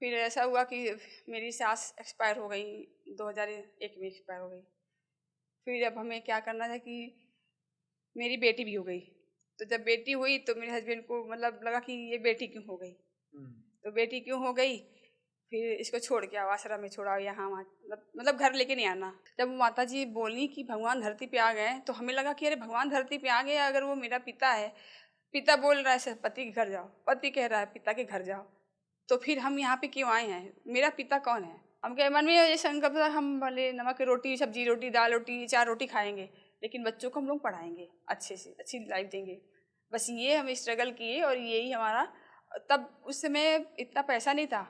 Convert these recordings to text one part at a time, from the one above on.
फिर ऐसा हुआ कि मेरी सास एक्सपायर हो गई, 2001 में एक्सपायर हो गई। फिर अब हमें क्या करना था कि मेरी बेटी भी हो गई। तो जब बेटी हुई तो मेरे हस्बैंड को मतलब लगा कि ये बेटी क्यों हो गई, तो बेटी क्यों हो गई, फिर इसको छोड़ के आओ, आश्रम में छोड़ाओ, यहाँ वहाँ मतलब घर लेके नहीं आना। जब माता जी बोली कि भगवान धरती पे आ गए, तो हमें लगा कि अरे भगवान धरती पे आ गए, अगर वो मेरा पिता है, पिता बोल रहा है पति के घर जाओ, पति कह रहा है पिता के घर जाओ, तो फिर हम यहाँ पे क्यों आए हैं, मेरा पिता कौन है। हम के मन में ये संकल्प था, हम भले नमक रोटी, सब्जी रोटी, दाल रोटी, 4 रोटी खाएंगे, लेकिन बच्चों को हम लोग पढ़ाएंगे, अच्छे से अच्छी लाइफ देंगे। बस ये हम स्ट्रगल किए और यही हमारा, तब उस समय इतना पैसा नहीं था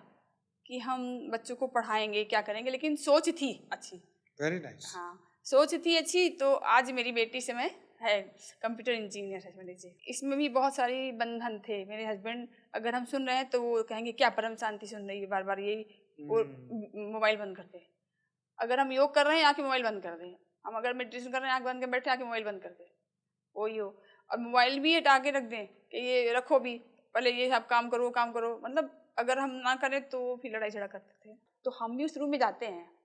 कि हम बच्चों को पढ़ाएंगे, क्या करेंगे, लेकिन सोच थी अच्छी। Very nice. हाँ, सोच थी अच्छी, तो आज मेरी बेटी से मैं है कंप्यूटर इंजीनियर है मेरे जी। इसमें भी बहुत सारी बंधन थे। मेरे हस्बैंड अगर हम सुन रहे हैं तो वो कहेंगे क्या परम शांति सुन रही है, बार बार यही, वो मोबाइल बंद कर दे। अगर हम योग कर रहे हैं आके मोबाइल बंद कर दें, हम अगर मेडिटेशन कर रहे हैं आँख बंद कर बैठे, आके मोबाइल बंद कर दे, वही हो। और मोबाइल भी हटा के रख दें कि ये रखो भी, पहले ये सब काम करो, काम करो, मतलब अगर हम ना करें तो फिर लड़ाई झगड़ा करते थे। तो हम भी उस रूम में जाते हैं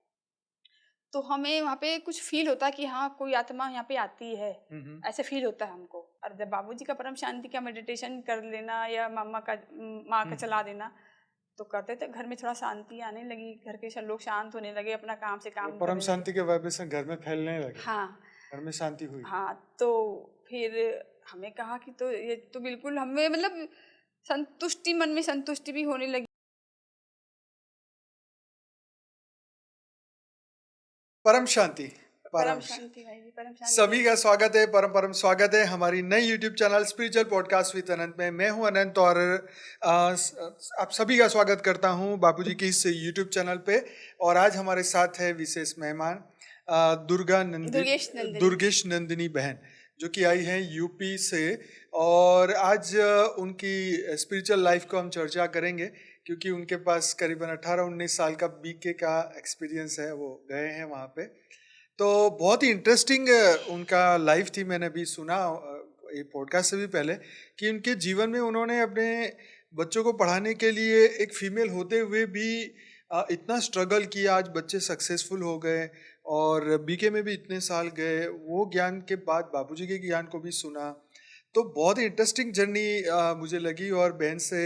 तो हमें वहाँ पे कुछ फील होता है कि हाँ कोई आत्मा यहाँ पे आती है, ऐसे फील होता है हमको। और जब बाबूजी का परम शांति का मेडिटेशन कर लेना या माँ का चला देना, तो करते थे, घर में थोड़ा शांति आने लगी, घर के सब लोग शांत होने लगे, अपना काम से काम परम करने लगे। शांति के वाइब्रेशन घर में फैलने लगे। हाँ घर में शांति हुई। हाँ, तो फिर हमें कहा कि तो ये तो बिल्कुल हमें मतलब संतुष्टि, मन में संतुष्टि भी होने लगी। परम शांति। परम शांति भाई जी, परम शांति। सभी का स्वागत है, परम परम स्वागत है हमारी नई YouTube channel spiritual podcast with Anant में। मैं हूं अनंत और आप सभी का स्वागत करता हूं बापूजी की इस YouTube चैनल पे। और आज हमारे साथ है विशेष मेहमान दुर्गेश नंदिनी बहन, जो कि आई हैं यूपी से। और आज उनकी स्पिरिचुअल लाइफ को हम चर्चा करेंगे, क्योंकि उनके पास करीबन 18-19 साल का बीके का एक्सपीरियंस है, वो गए हैं वहाँ पे। तो बहुत ही इंटरेस्टिंग उनका लाइफ थी। मैंने भी सुना ये पॉडकास्ट से भी पहले कि उनके जीवन में उन्होंने अपने बच्चों को पढ़ाने के लिए एक फीमेल होते हुए भी इतना स्ट्रगल किया। आज बच्चे सक्सेसफुल हो गए और बीके में भी इतने साल गए। वो ज्ञान के बाद बाबूजी के ज्ञान को भी सुना, तो बहुत ही इंटरेस्टिंग जर्नी मुझे लगी। और बहन से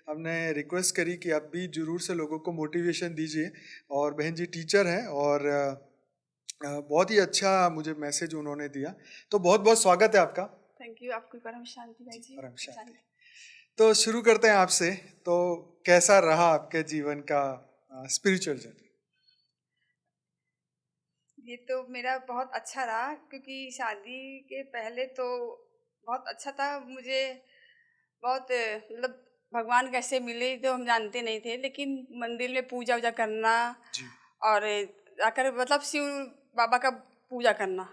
हमने रिक्वेस्ट करी कि आप भी जरूर से लोगों को मोटिवेशन दीजिए। और बहन जी टीचर हैं और बहुत ही अच्छा मुझे मैसेज उन्होंने दिया। तो बहुत बहुत स्वागत है आपका। थैंक यू, आपकी परम शांति भाई जी। परम शांति। तो शुरू करते हैं आपसे। तो कैसा रहा आपके जीवन का स्पिरिचुअल जर्नी? ये तो मेरा बहुत अच्छा रहा, क्योंकि शादी के पहले तो बहुत अच्छा था। मुझे बहुत मतलब भगवान कैसे मिले तो हम जानते नहीं थे, लेकिन मंदिर में पूजा वूजा करना जी। और जाकर मतलब शिव बाबा का पूजा करना,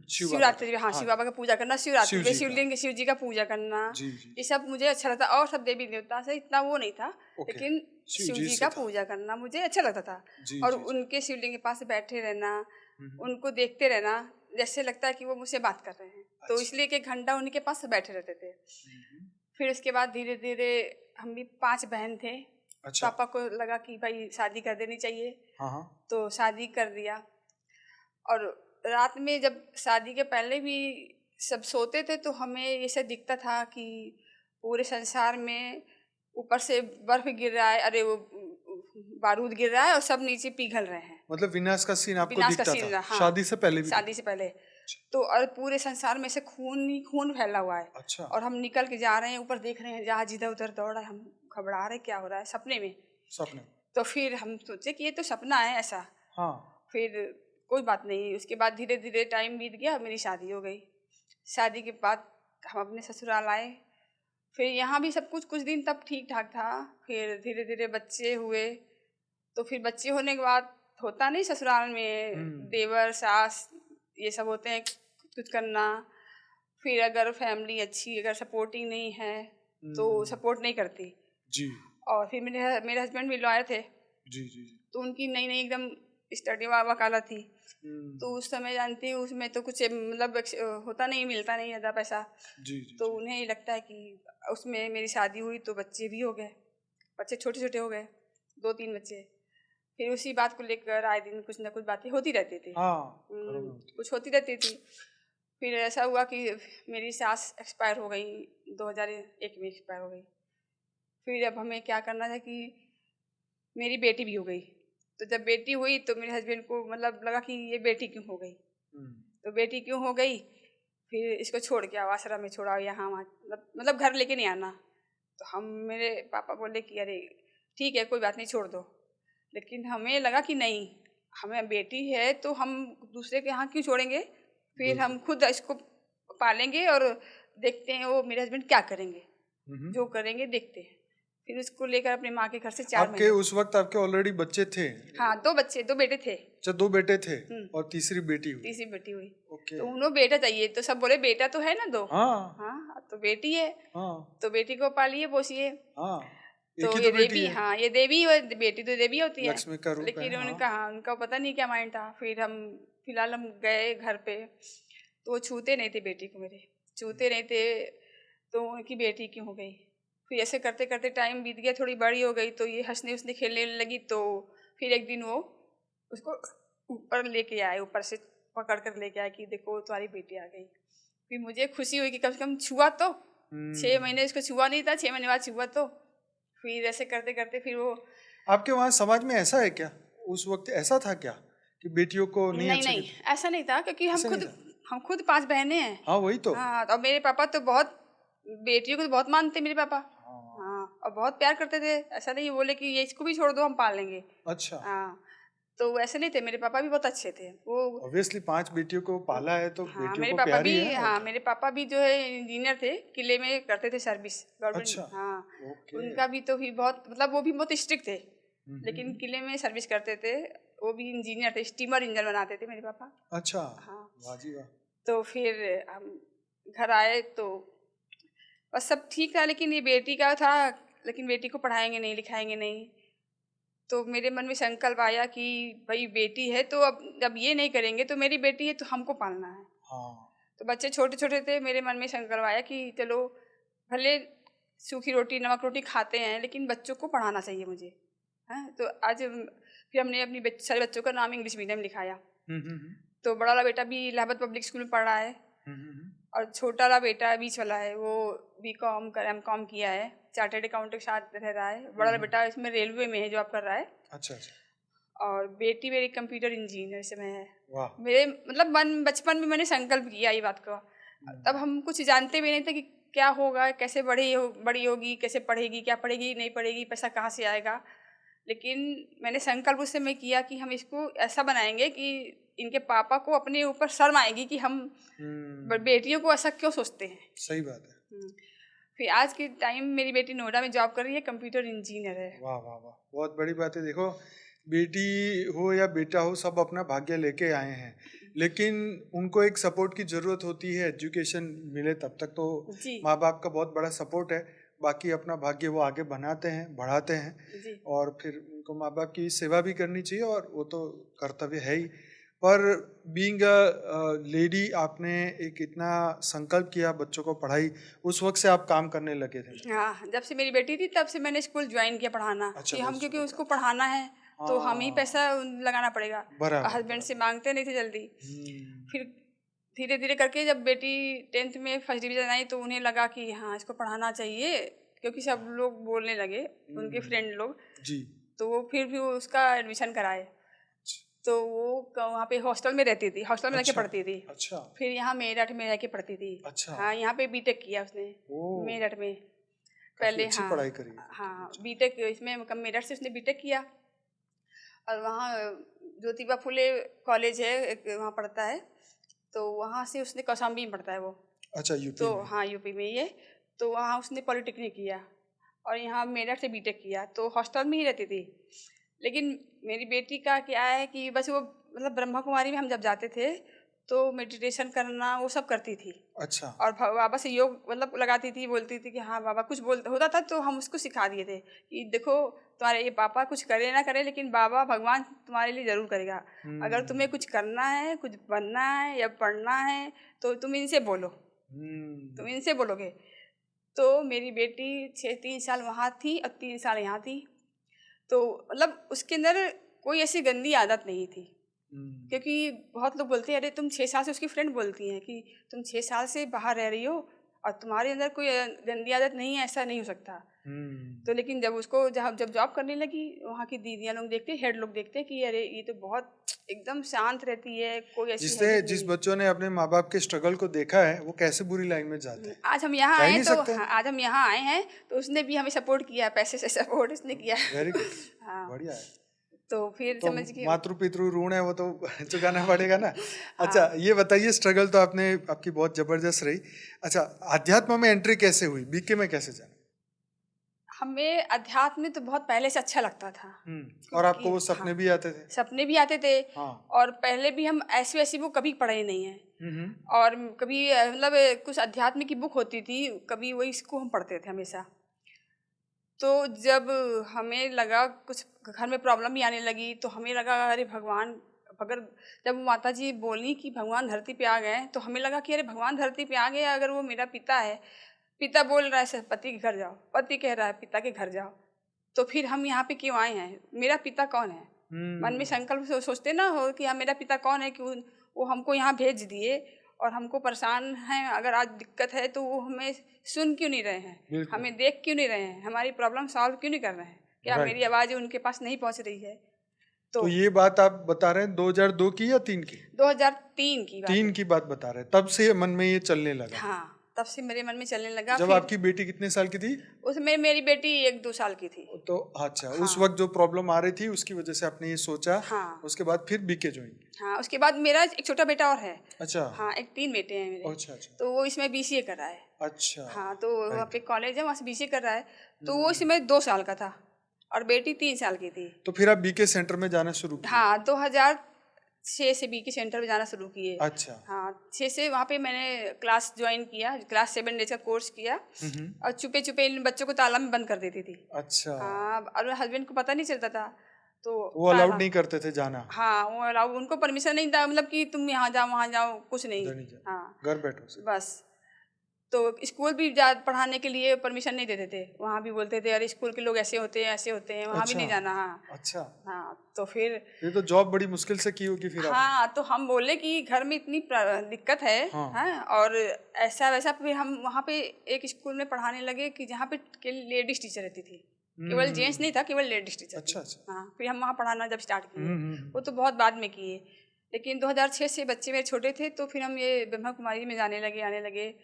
शिवरात्रि, हाँ शिव बाबा का पूजा करना, शिवरात्रि पे शिव जी का पूजा करना, जी, जी। ये सब मुझे अच्छा लगता। और सब देवी देवता से इतना वो नहीं था, लेकिन शिव जी का पूजा करना मुझे अच्छा लगता था। और उनके शिवलिंग के पास बैठे रहना, उनको देखते रहना, जैसे लगता है कि वो मुझसे बात कर रहे हैं। तो इसलिए 1 घंटा उनके पास बैठे रहते थे। फिर उसके बाद धीरे धीरे हम भी 5 बहन थे। अच्छा। पापा को लगा कि भाई शादी कर देनी चाहिए। हाँ। तो शादी कर दिया। और रात में जब शादी के पहले भी सब सोते थे तो हमें ये सब दिखता था कि पूरे संसार में ऊपर से बर्फ गिर रहा है, अरे वो बारूद गिर रहा है और सब नीचे पिघल रहे हैं। मतलब विनाश का सीन आपको विनाश का दिखता सीन था? रहा, हाँ, शादी से पहले भी? शादी से पहले। तो और पूरे संसार में से खून ही खून फैला हुआ है। अच्छा। और हम निकल के जा रहे हैं, ऊपर देख रहे हैं जहाज इधर उधर दौड़ रहा है, हम घबरा रहे क्या हो रहा है, सपने में। तो फिर हम सोचे कि ये तो सपना है ऐसा। हाँ। फिर कोई बात नहीं। उसके बाद धीरे धीरे टाइम बीत गया, मेरी शादी हो गई। शादी के बाद हम अपने ससुराल आए। फिर यहाँ भी सब कुछ दिन तब ठीक ठाक था। फिर धीरे धीरे बच्चे हुए। तो फिर बच्चे होने के बाद होता नहीं ससुराल में देवर सास ये सब होते हैं, कुछ करना। फिर अगर फैमिली अच्छी अगर सपोर्टिंग नहीं है तो सपोर्ट नहीं करती जी। और फिर मेरे हस्बैंड भी लॉयर थे जी जी। तो उनकी नई नई एकदम स्टडी वकालत थी। तो उस समय जानती हूँ उसमें तो कुछ मतलब होता नहीं, मिलता नहीं ज़्यादा पैसा जी, जी, तो जी। उन्हें लगता है कि उसमें मेरी शादी हुई तो बच्चे भी हो गए, बच्चे छोटे छोटे हो गए। 2-3 बच्चे। फिर उसी बात को लेकर आए दिन कुछ ना कुछ बातें होती रहती थी। हाँ, घरों में होती। कुछ होती रहती थी। फिर ऐसा हुआ कि मेरी सास एक्सपायर हो गई, 2001 में एक्सपायर हो गई। फिर अब हमें क्या करना था कि मेरी बेटी भी हो गई। तो जब बेटी हुई तो मेरे हस्बैंड को मतलब लगा कि ये बेटी क्यों हो गई। तो बेटी क्यों हो गई, फिर इसको छोड़ के आओ, आश्रम में छोड़ाओ, यहाँ वहाँ मतलब घर लेके नहीं आना। तो हम मेरे पापा बोले कि अरे ठीक है कोई बात नहीं छोड़ दो, लेकिन हमें लगा कि नहीं, हमें बेटी है तो हम दूसरे के यहाँ क्यों छोड़ेंगे। फिर हम खुद इसको पालेंगे और देखते हैं वो मेरे हस्बैंड क्या करेंगे, जो करेंगे देखते हैं। फिर उसको लेकर अपने माँ के घर से 4 आपके महीने। उस वक्त आपके ऑलरेडी बच्चे थे? हाँ 2 बच्चे, 2 बेटे थे। अच्छा, 2 बेटे थे और तीसरी बेटी हुई। तीसरी बेटी हुई। ओके। तो उन्होंने बेटा चाहिए, तो सब बोले बेटा तो है ना 2। हाँ, हाँ तो बेटी है, हाँ, तो बेटी को पालिए पोसिए। हाँ, एक तो ही ये तो बेटी देवी, है। हाँ ये देवी और बेटी तो देवी होती है। लक्ष्मी का रूप है, लेकिन हाँ। उनका, हाँ उनका पता नहीं क्या माइंड था। फिर हम फिलहाल हम गए घर पे, तो वो छूते नहीं थे बेटी को, मेरे छूते नहीं थे। तो उनकी बेटी क्यों हो गई। फिर ऐसे करते करते टाइम बीत गया, थोड़ी बड़ी हो गई तो ये हंसने उसने खेलने लगी। तो फिर एक दिन वो उसको ऊपर लेके आए, ऊपर से पकड़ कर लेके आए कि देखो तुम्हारी बेटी आ गई। फिर मुझे खुशी हुई कि कम से कम छुआ तो। 6 महीने उसको छुआ नहीं था, 6 महीने बाद छुआ तो। फिर ऐसे करते करते फिर वो, आपके वहाँ समाज में ऐसा है क्या? उस वक्त ऐसा था क्या कि बेटियों को नहीं नहीं अच्छा नहीं कहते? ऐसा नहीं था, क्योंकि ऐसा नहीं था? हम खुद 5 बहनें हैं। हाँ, वही तो। हाँ और मेरे पापा तो बहुत बेटियों को तो बहुत मानते मेरे पापा। हाँ, हाँ और बहुत प्यार करते थे। ऐसा नहीं बोले कि ये इसको भी छोड़ दो हम पाल लेंगे। अच्छा। हाँ तो ऐसे नहीं थे, मेरे पापा भी बहुत अच्छे थे वो। ऑब्वियसली 5 बेटियों को पाला है तो हाँ बेटियों मेरे को पापा प्यार ही है, भी, और हाँ क्या। मेरे पापा भी जो है इंजीनियर थे, किले में करते थे सर्विस अच्छा, गवर्नमेंट। हाँ ओके। उनका भी तो भी बहुत मतलब वो भी बहुत स्ट्रिक्ट थे, लेकिन हम्म। किले में सर्विस करते थे। वो भी इंजीनियर थे, स्टीमर इंजन बनाते थे मेरे पापा। अच्छा, हाँ वाह जी वाह। तो फिर हम घर आए तो बस सब ठीक था, लेकिन ये बेटी का था, लेकिन बेटी को पढ़ाएंगे नहीं लिखाएंगे नहीं। तो मेरे मन में संकल्प आया कि भाई बेटी है तो अब ये नहीं करेंगे तो मेरी बेटी है तो हमको पालना है। हाँ, तो बच्चे छोटे छोटे थे, मेरे मन में संकल्प आया कि चलो भले सूखी रोटी नमक रोटी खाते हैं लेकिन बच्चों को पढ़ाना चाहिए मुझे। हैं तो आज फिर हमने अपनी सारे बच्चों का नाम इंग्लिश मीडियम लिखाया। हम्म। तो बड़ा वाला बेटा भी इलाहाबाद पब्लिक स्कूल में पढ़ रहा है, हम्म। और छोटा वाला बेटा बीच वाला है वो BCom कर MCom किया है, चार्टर्ड अकाउंटेंट के साथ रह रहा है। बड़ा वाला बेटा इसमें रेलवे में है, जॉब कर रहा है। अच्छा अच्छा, और बेटी मेरी कंप्यूटर इंजीनियर इसमें है। वाह। मेरे मतलब मन बचपन में मैंने संकल्प किया ये बात का। तब हम कुछ जानते भी नहीं थे कि क्या होगा, कैसे बड़ी होगी, कैसे पढ़ेगी, क्या पढ़ेगी नहीं पढ़ेगी, पैसा कहाँ से आएगा। लेकिन मैंने संकल्प उस समय किया कि हम इसको ऐसा बनाएंगे कि इनके पापा को अपने ऊपर शर्म आएगी कि हम बेटियों को ऐसा क्यों सोचते हैं। सही बात है। फिर आज के टाइम मेरी बेटी नोएडा में जॉब कर रही है, कंप्यूटर इंजीनियर है। वाह वाह वाह, बहुत बड़ी बात है। देखो, बेटी हो या बेटा हो, सब अपना भाग्य लेके आए हैं, लेकिन उनको एक सपोर्ट की ज़रूरत होती है। एजुकेशन मिले तब तक तो जी माँ बाप का बहुत बड़ा सपोर्ट है। बाकी अपना भाग्य वो आगे बनाते हैं, बढ़ाते हैं, जी और फिर उनको माँ बाप की सेवा भी करनी चाहिए, और वो तो कर्तव्य है ही। पर बीइंग अ लेडी, आपने एक इतना संकल्प किया बच्चों को पढ़ाई, उस वक्त से आप काम करने लगे थे? हाँ, जब से मेरी बेटी थी तब से मैंने स्कूल ज्वाइन किया पढ़ाना, अच्छा, कि वो हम क्योंकि शुरू उसको कर। पढ़ाना है तो हम ही हाँ, पैसा लगाना पड़ेगा। बराबर हस्बैंड से बराबर। मांगते नहीं थे जल्दी। हम्म। फिर धीरे धीरे करके जब बेटी 10th में फर्स्ट डिवीजन आई तो उन्हें लगा कि हाँ इसको पढ़ाना चाहिए, क्योंकि सब लोग बोलने लगे, उनके फ्रेंड लोग। जी। तो वो फिर भी वो उसका एडमिशन कराए। तो वो वहाँ पे हॉस्टल में रहती थी, हॉस्टल में रह के अच्छा पढ़ती थी। अच्छा फिर यहाँ मेरठ में रह के पढ़ती थी। अच्छा। हाँ यहाँ पे बीटेक किया उसने, ओ, मेरठ में काफी पहले। अच्छी हाँ पढ़ाई करी है फिर तो, हाँ अच्छा। बीटेक इसमें मेरठ से उसने बीटेक किया। और वहाँ ज्योतिबा फुले कॉलेज है एक, वहाँ पढ़ता है। तो वहाँ से उसने कौशाम्बी में पढ़ता है वो। अच्छा, यूपी तो में। हाँ यूपी में ही है। तो वहाँ उसने पॉलिटेक्निक किया और यहाँ मेरठ से बीटेक किया, तो हॉस्टल में ही रहती थी। लेकिन मेरी बेटी का क्या है कि बस वो मतलब ब्रह्मा कुमारी में हम जब जाते थे तो मेडिटेशन करना वो सब करती थी। अच्छा। और बाबा से योग मतलब लगाती थी, बोलती थी कि हाँ बाबा कुछ बोल होता था तो हम उसको सिखा दिए थे कि देखो तुम्हारे ये पापा कुछ करे ना करे लेकिन बाबा भगवान तुम्हारे लिए ज़रूर करेगा। अगर तुम्हें कुछ करना है, कुछ बनना है या पढ़ना है तो तुम इनसे बोलो, तुम इनसे बोलोगे। तो मेरी बेटी 3 साल वहाँ थी और 3 साल यहाँ थी। तो मतलब उसके अंदर कोई ऐसी गंदी आदत नहीं थी, क्योंकि बहुत लोग बोलते हैं अरे तुम 6 साल से, उसकी फ्रेंड बोलती हैं कि तुम 6 साल से बाहर रह रही हो और तुम्हारे अंदर कोई गंदी आदत नहीं है, ऐसा नहीं हो सकता। तो लेकिन जब उसको जब जॉब करने लगी, वहाँ की दीदियाँ लोग देखते, हेड लोग देखते कि अरे ये तो बहुत एकदम शांत रहती है, कोई ऐसी जिससे हैबिट जिस नहीं है। बच्चों ने अपने माँ बाप के स्ट्रगल को देखा है वो कैसे बुरी लाइन में जाते हैं, आज हम यहाँ जा ही आए नहीं तो सकते। हाँ, आज हम यहाँ आए हैं तो उसने भी हमें सपोर्ट किया, पैसे से सपोर्ट उसने किया। वेरी गुड, हाँ, बढ़िया है। तो फिर तो समझ के मातृ पितृ ऋण है वो तो चुकाना पड़ेगा ना। अच्छा, हाँ, ये बताइए, स्ट्रगल तो आपने आपकी बहुत जबरदस्त रही। अच्छा, अध्यात्म में एंट्री कैसे हुई, बीके में कैसे जाना? हमें अध्यात्म में तो बहुत पहले से अच्छा लगता था, और आपको क्योंकि वो हाँ, सपने भी आते थे? सपने भी आते थे। हाँ। और पहले भी हम ऐसी वैसी बुक कभी पढ़े नहीं है, और कभी मतलब कुछ अध्यात्म की बुक होती थी, कभी वही इसको हम पढ़ते थे हमेशा। तो जब हमें लगा कुछ घर में प्रॉब्लम भी आने लगी, तो हमें लगा अरे भगवान, अगर जब माता जी बोली कि भगवान धरती पे आ गए, तो हमें लगा कि अरे भगवान धरती पे आ गए, अगर वो मेरा पिता है, पिता बोल रहा है पति के घर जाओ, पति कह रहा है पिता के घर जाओ, तो फिर हम यहाँ पे क्यों आए हैं, मेरा पिता कौन है? मन में संकल्प सोचते ना हो कि हाँ मेरा पिता कौन है, कि वो हमको यहाँ भेज दिए और हमको परेशान हैं, अगर आज दिक्कत है तो वो हमें सुन क्यों नहीं रहे हैं, बिल्कुल। हमें देख क्यों नहीं रहे हैं, हमारी प्रॉब्लम सॉल्व क्यों नहीं कर रहे हैं, क्या मेरी राइट। आवाज़ उनके पास नहीं पहुँच रही है? तो तो ये बात आप बता रहे हैं 2002 की या 3 की? 2003 की बात 3 है। की बात बता रहे हैं, तब से मन में ये चलने लगा। हाँ, तब से मेरे मन में चलने लगा। जब फिर आपकी बेटी कितने साल की थी? उसमें मेरी बेटी 1-2 साल की थी। तो अच्छा, उस हाँ, वक्त जो प्रॉब्लम आ रही थी उसकी वजह से आपने ये सोचा, हाँ, उसके बाद फिर बीके ज्वाइन। हाँ, उसके बाद मेरा एक छोटा बेटा और है। अच्छा। हाँ, 3 बेटे हैं मेरे। अच्छा। अच्छा। तो वो इसमें बीसीए कर रहा है। अच्छा। हाँ, तो वहाँ राइट। पे कॉलेज है, वहाँ से बीसीए कर रहा है। तो वो इसमें 2 साल का था और बेटी 3 साल की थी। तो फिर आप बीके सेंटर में जाना शुरू किए? हाँ, 2006 से बीके सेंटर में जाना शुरू किए। अच्छा। हाँ, 6 से वहाँ पे मैंने क्लास ज्वाइन किया, क्लास 7 डेज़ का कोर्स किया और चुपे-चुपे इन बच्चों को ताला में बंद कर देती थी। अच्छा। हाँ, और हस्बैंड को पता नहीं चलता था, तो वो अलाउड ताला, नहीं करते थे जाना? हाँ, वो अलाउ, उनको परमिशन नहीं था, मतलब कि तुम यहाँ जाओ, वहाँ जाओ, कुछ नहीं। उधर नहीं जाना, हाँ, घर बैठो से। बस। तो स्कूल भी जा पढ़ाने के लिए परमिशन नहीं देते थे, वहाँ भी बोलते थे अरे स्कूल के लोग ऐसे होते हैं, ऐसे होते हैं, वहाँ भी अच्छा। नहीं जाना। हाँ, अच्छा, हाँ, तो फिर ये तो जॉब बड़ी मुश्किल से की होगी फिर आपने। हाँ, तो हम बोले कि घर में इतनी दिक्कत है, हाँ। हैं, और ऐसा वैसा, फिर हम वहाँ पे एक स्कूल में पढ़ाने लगे कि जहाँ पे लेडीज टीचर रहती थी, केवल जेंट्स नहीं था, केवल लेडीज टीचर थी। अच्छा। अच्छा। हाँ, फिर हम वहाँ पढ़ाना जब स्टार्ट किए, हम्म। वो तो बहुत बाद में किए, लेकिन 2006 से बच्चे मेरे छोटे थे, तो फिर हम ये ब्रह्मा कुमारी में जाने लगे, आने लगे।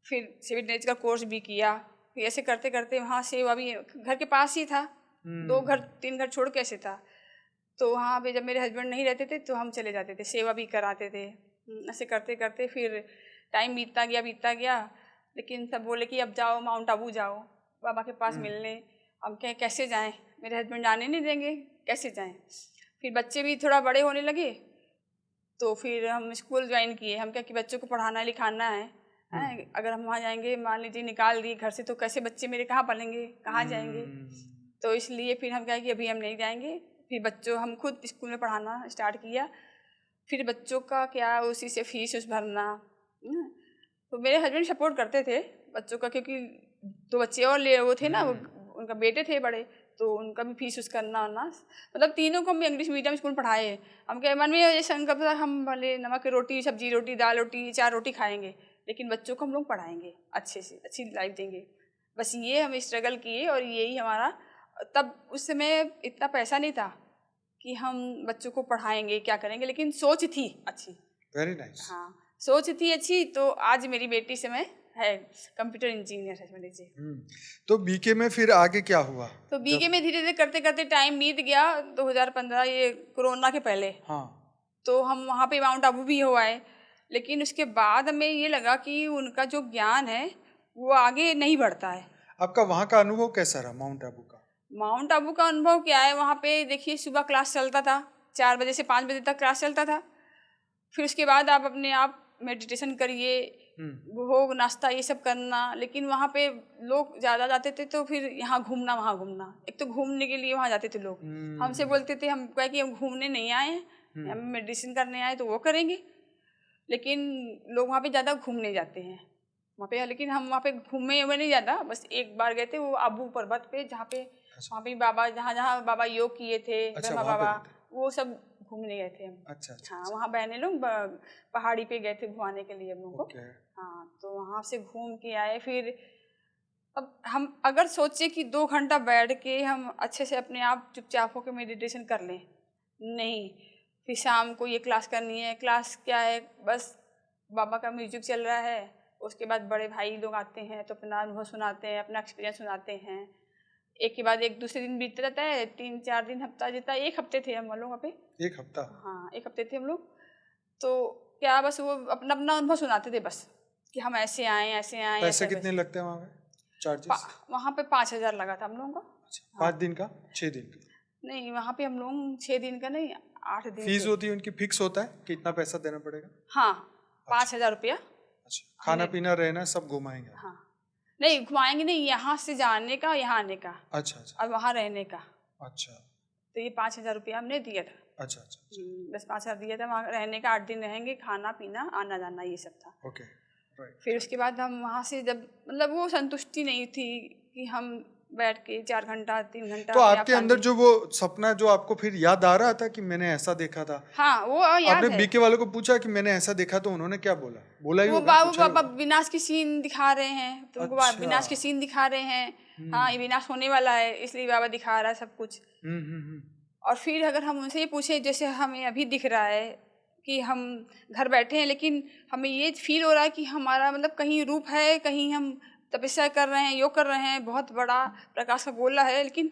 फिर 7 डेज का कोर्स भी किया। फिर ऐसे करते करते वहाँ से, वो अभी घर के पास ही था, 2 घर 3 घर छोड़ के ऐसे था। तो वहाँ पे जब मेरे हस्बैंड नहीं रहते थे तो हम चले जाते थे, सेवा भी कराते थे। ऐसे करते करते फिर टाइम बीतता गया, लेकिन सब बोले कि अब जाओ माउंट आबू जाओ बाबा के पास मिलने। हम कहें कैसे जाएं, मेरे हस्बैंड जाने नहीं देंगे, कैसे जाएं। फिर बच्चे भी थोड़ा बड़े होने लगे, तो फिर हम स्कूल ज्वाइन किए। हम क्या कि बच्चों को पढ़ाना लिखाना है, हैं, अगर हम वहाँ जाएंगे, मान लीजिए निकाल दिए घर से, तो कैसे बच्चे मेरे कहाँ पढ़ेंगे, कहाँ जाएंगे। तो इसलिए फिर हम क्या कि अभी हम नहीं जाएंगे। फिर बच्चों हम खुद स्कूल में पढ़ाना स्टार्ट किया। फिर बच्चों का क्या, उसी से फीस भरना। तो मेरे हस्बैंड सपोर्ट करते थे बच्चों का, क्योंकि 2 बच्चे और ले वो थे ना, उनका बेटे थे बड़े, तो उनका भी फीस करना होना, मतलब तीनों को हम इंग्लिश मीडियम स्कूल पढ़ाए। हम क्या मन में ये संकल्प था, हम भले नमक की रोटी, सब्जी रोटी, दाल रोटी, 4 रोटी खाएंगे, लेकिन बच्चों को हम लोग पढ़ाएंगे, अच्छे से अच्छी लाइफ देंगे। बस ये हम स्ट्रगल किए, और यही हमारा, तब उस समय इतना पैसा नहीं था कि हम बच्चों को पढ़ाएंगे, क्या करेंगे, लेकिन सोच थी अच्छी। Very nice. हाँ, सोच थी अच्छी, तो आज मेरी बेटी समय है कंप्यूटर इंजीनियर है, समझ लीजिए। तो बीके में फिर आगे क्या हुआ? तो बीके में धीरे धीरे करते करते टाइम बीत गया, 2015, ये कोरोना के पहले। हाँ। तो हम वहाँ पे माउंट आबू भी हो आए, लेकिन उसके बाद हमें ये लगा कि उनका जो ज्ञान है वो आगे नहीं बढ़ता है। आपका वहाँ का अनुभव कैसा रहा, माउंट आबू का? माउंट आबू का अनुभव क्या है, वहाँ पे देखिए सुबह क्लास चलता था, 4 बजे से 5 बजे तक क्लास चलता था। फिर उसके बाद आप अपने आप मेडिटेशन करिए, भोग नाश्ता ये सब करना। लेकिन वहाँ पे लोग ज़्यादा जाते थे, तो फिर यहाँ घूमना वहाँ घूमना, एक तो घूमने के लिए वहाँ जाते थे लोग। हमसे बोलते थे, हम कहे कि हम घूमने नहीं आए हैं, हम मेडिटेशन करने आए, तो वो करेंगे। लेकिन लोग वहाँ पे ज़्यादा घूमने जाते हैं वहाँ पे, लेकिन हम वहाँ पे घूमे हुए नहीं ज़्यादा, बस एक बार गए थे, वो आबू पर्वत पे, जहाँ पे वहाँ पे बाबा जहाँ जहाँ बाबा योग किए थे, अच्छा, ब्रह्मा वहाँ पे बाबा, भी थे। वो सब घूमने गए थे हम। अच्छा अच्छा हाँ, वहाँ बहने लोग पहाड़ी पे गए थे घुमाने के लिए हम लोग को। ओके। हाँ, तो वहाँ से घूम के आए। फिर अब हम अगर सोचे कि 2 घंटा बैठ के हम अच्छे से अपने आप चुपचाप होकर मेडिटेशन कर लें, नहीं। फिर शाम को ये क्लास करनी है। क्लास क्या है, बस बाबा का म्यूजिक चल रहा है, उसके बाद बड़े भाई लोग आते हैं तो अपना अनुभव सुनाते हैं, अपना एक्सपीरियंस सुनाते हैं। एक के बाद एक दूसरे दिन बीतते रहता है, 3-4 दिन, हफ्ता, जितना 1 हफ्ते थे हम लोग वहाँ पे। 1 हफ्ता? हाँ, 1 हफ्ते थे हम लोग। तो क्या बस वो अपना अपना अनुभव सुनाते थे बस, कि हम ऐसे आए, ऐसे आए, पैसे ऐसे कितने वैसे। लगते हैं वहाँ पे, चार्जेस? वहाँ पे 5,000 लगा था हम लोगों को। अच्छा, हाँ, 5 दिन का, 6 दिन का? नहीं, वहाँ पे हम लोग 6 दिन का नहीं, 8 दिन फीस थे। होती है उनकी, फिक्स होता है कि इतना पैसा देना पड़ेगा? हाँ, अच्छा 5,000 रुपया अच्छा, खाना हमने। पीना रहना सब घुमाएंगे? हाँ, नहीं घुमाएंगे नहीं, यहाँ से जाने का, यहाँ आने का अच्छा अच्छा और वहाँ रहने का। अच्छा तो ये 5,000 रुपया हमने दिया था। अच्छा अच्छा अच्छा बस 5,000 दिया था। वहाँ रहने का 8 दिन रहेंगे, खाना पीना, आना जाना, ये सब था। ओके, फिर राइट। उसके बाद हम वहाँ से जब, मतलब वो संतुष्टि नहीं थी कि हम बैठ के 4 घंटा 3 घंटा तो अपने आप आपके अंदर शांति। जो वो सपना जो आपको फिर याद आ रहा था कि मैंने ऐसा देखा था, हाँ, वो याद आपने है। बीके वालों को पूछा कि मैंने ऐसा देखा, तो उन्होंने क्या बोला? बोला ही वो होगा, बाबू पूछा ही बाबा होगा। विनाश की सीन दिखा रहे हैं, तुमको अच्छा। विनाश की सीन दिखा रहे हैं। हाँ, ये हम्म विनाश होने वाला है, इसलिए बाबा दिखा रहा है सब कुछ। हम्म। और फिर अगर हम उनसे ये पूछे, जैसे हमें अभी दिख रहा है कि हम घर बैठे हैं, लेकिन हमें ये फील हो रहा है कि हमारा मतलब कहीं रूप है, कहीं हम तपस्या कर रहे हैं, योग कर रहे हैं, बहुत बड़ा प्रकाश का गोला है, लेकिन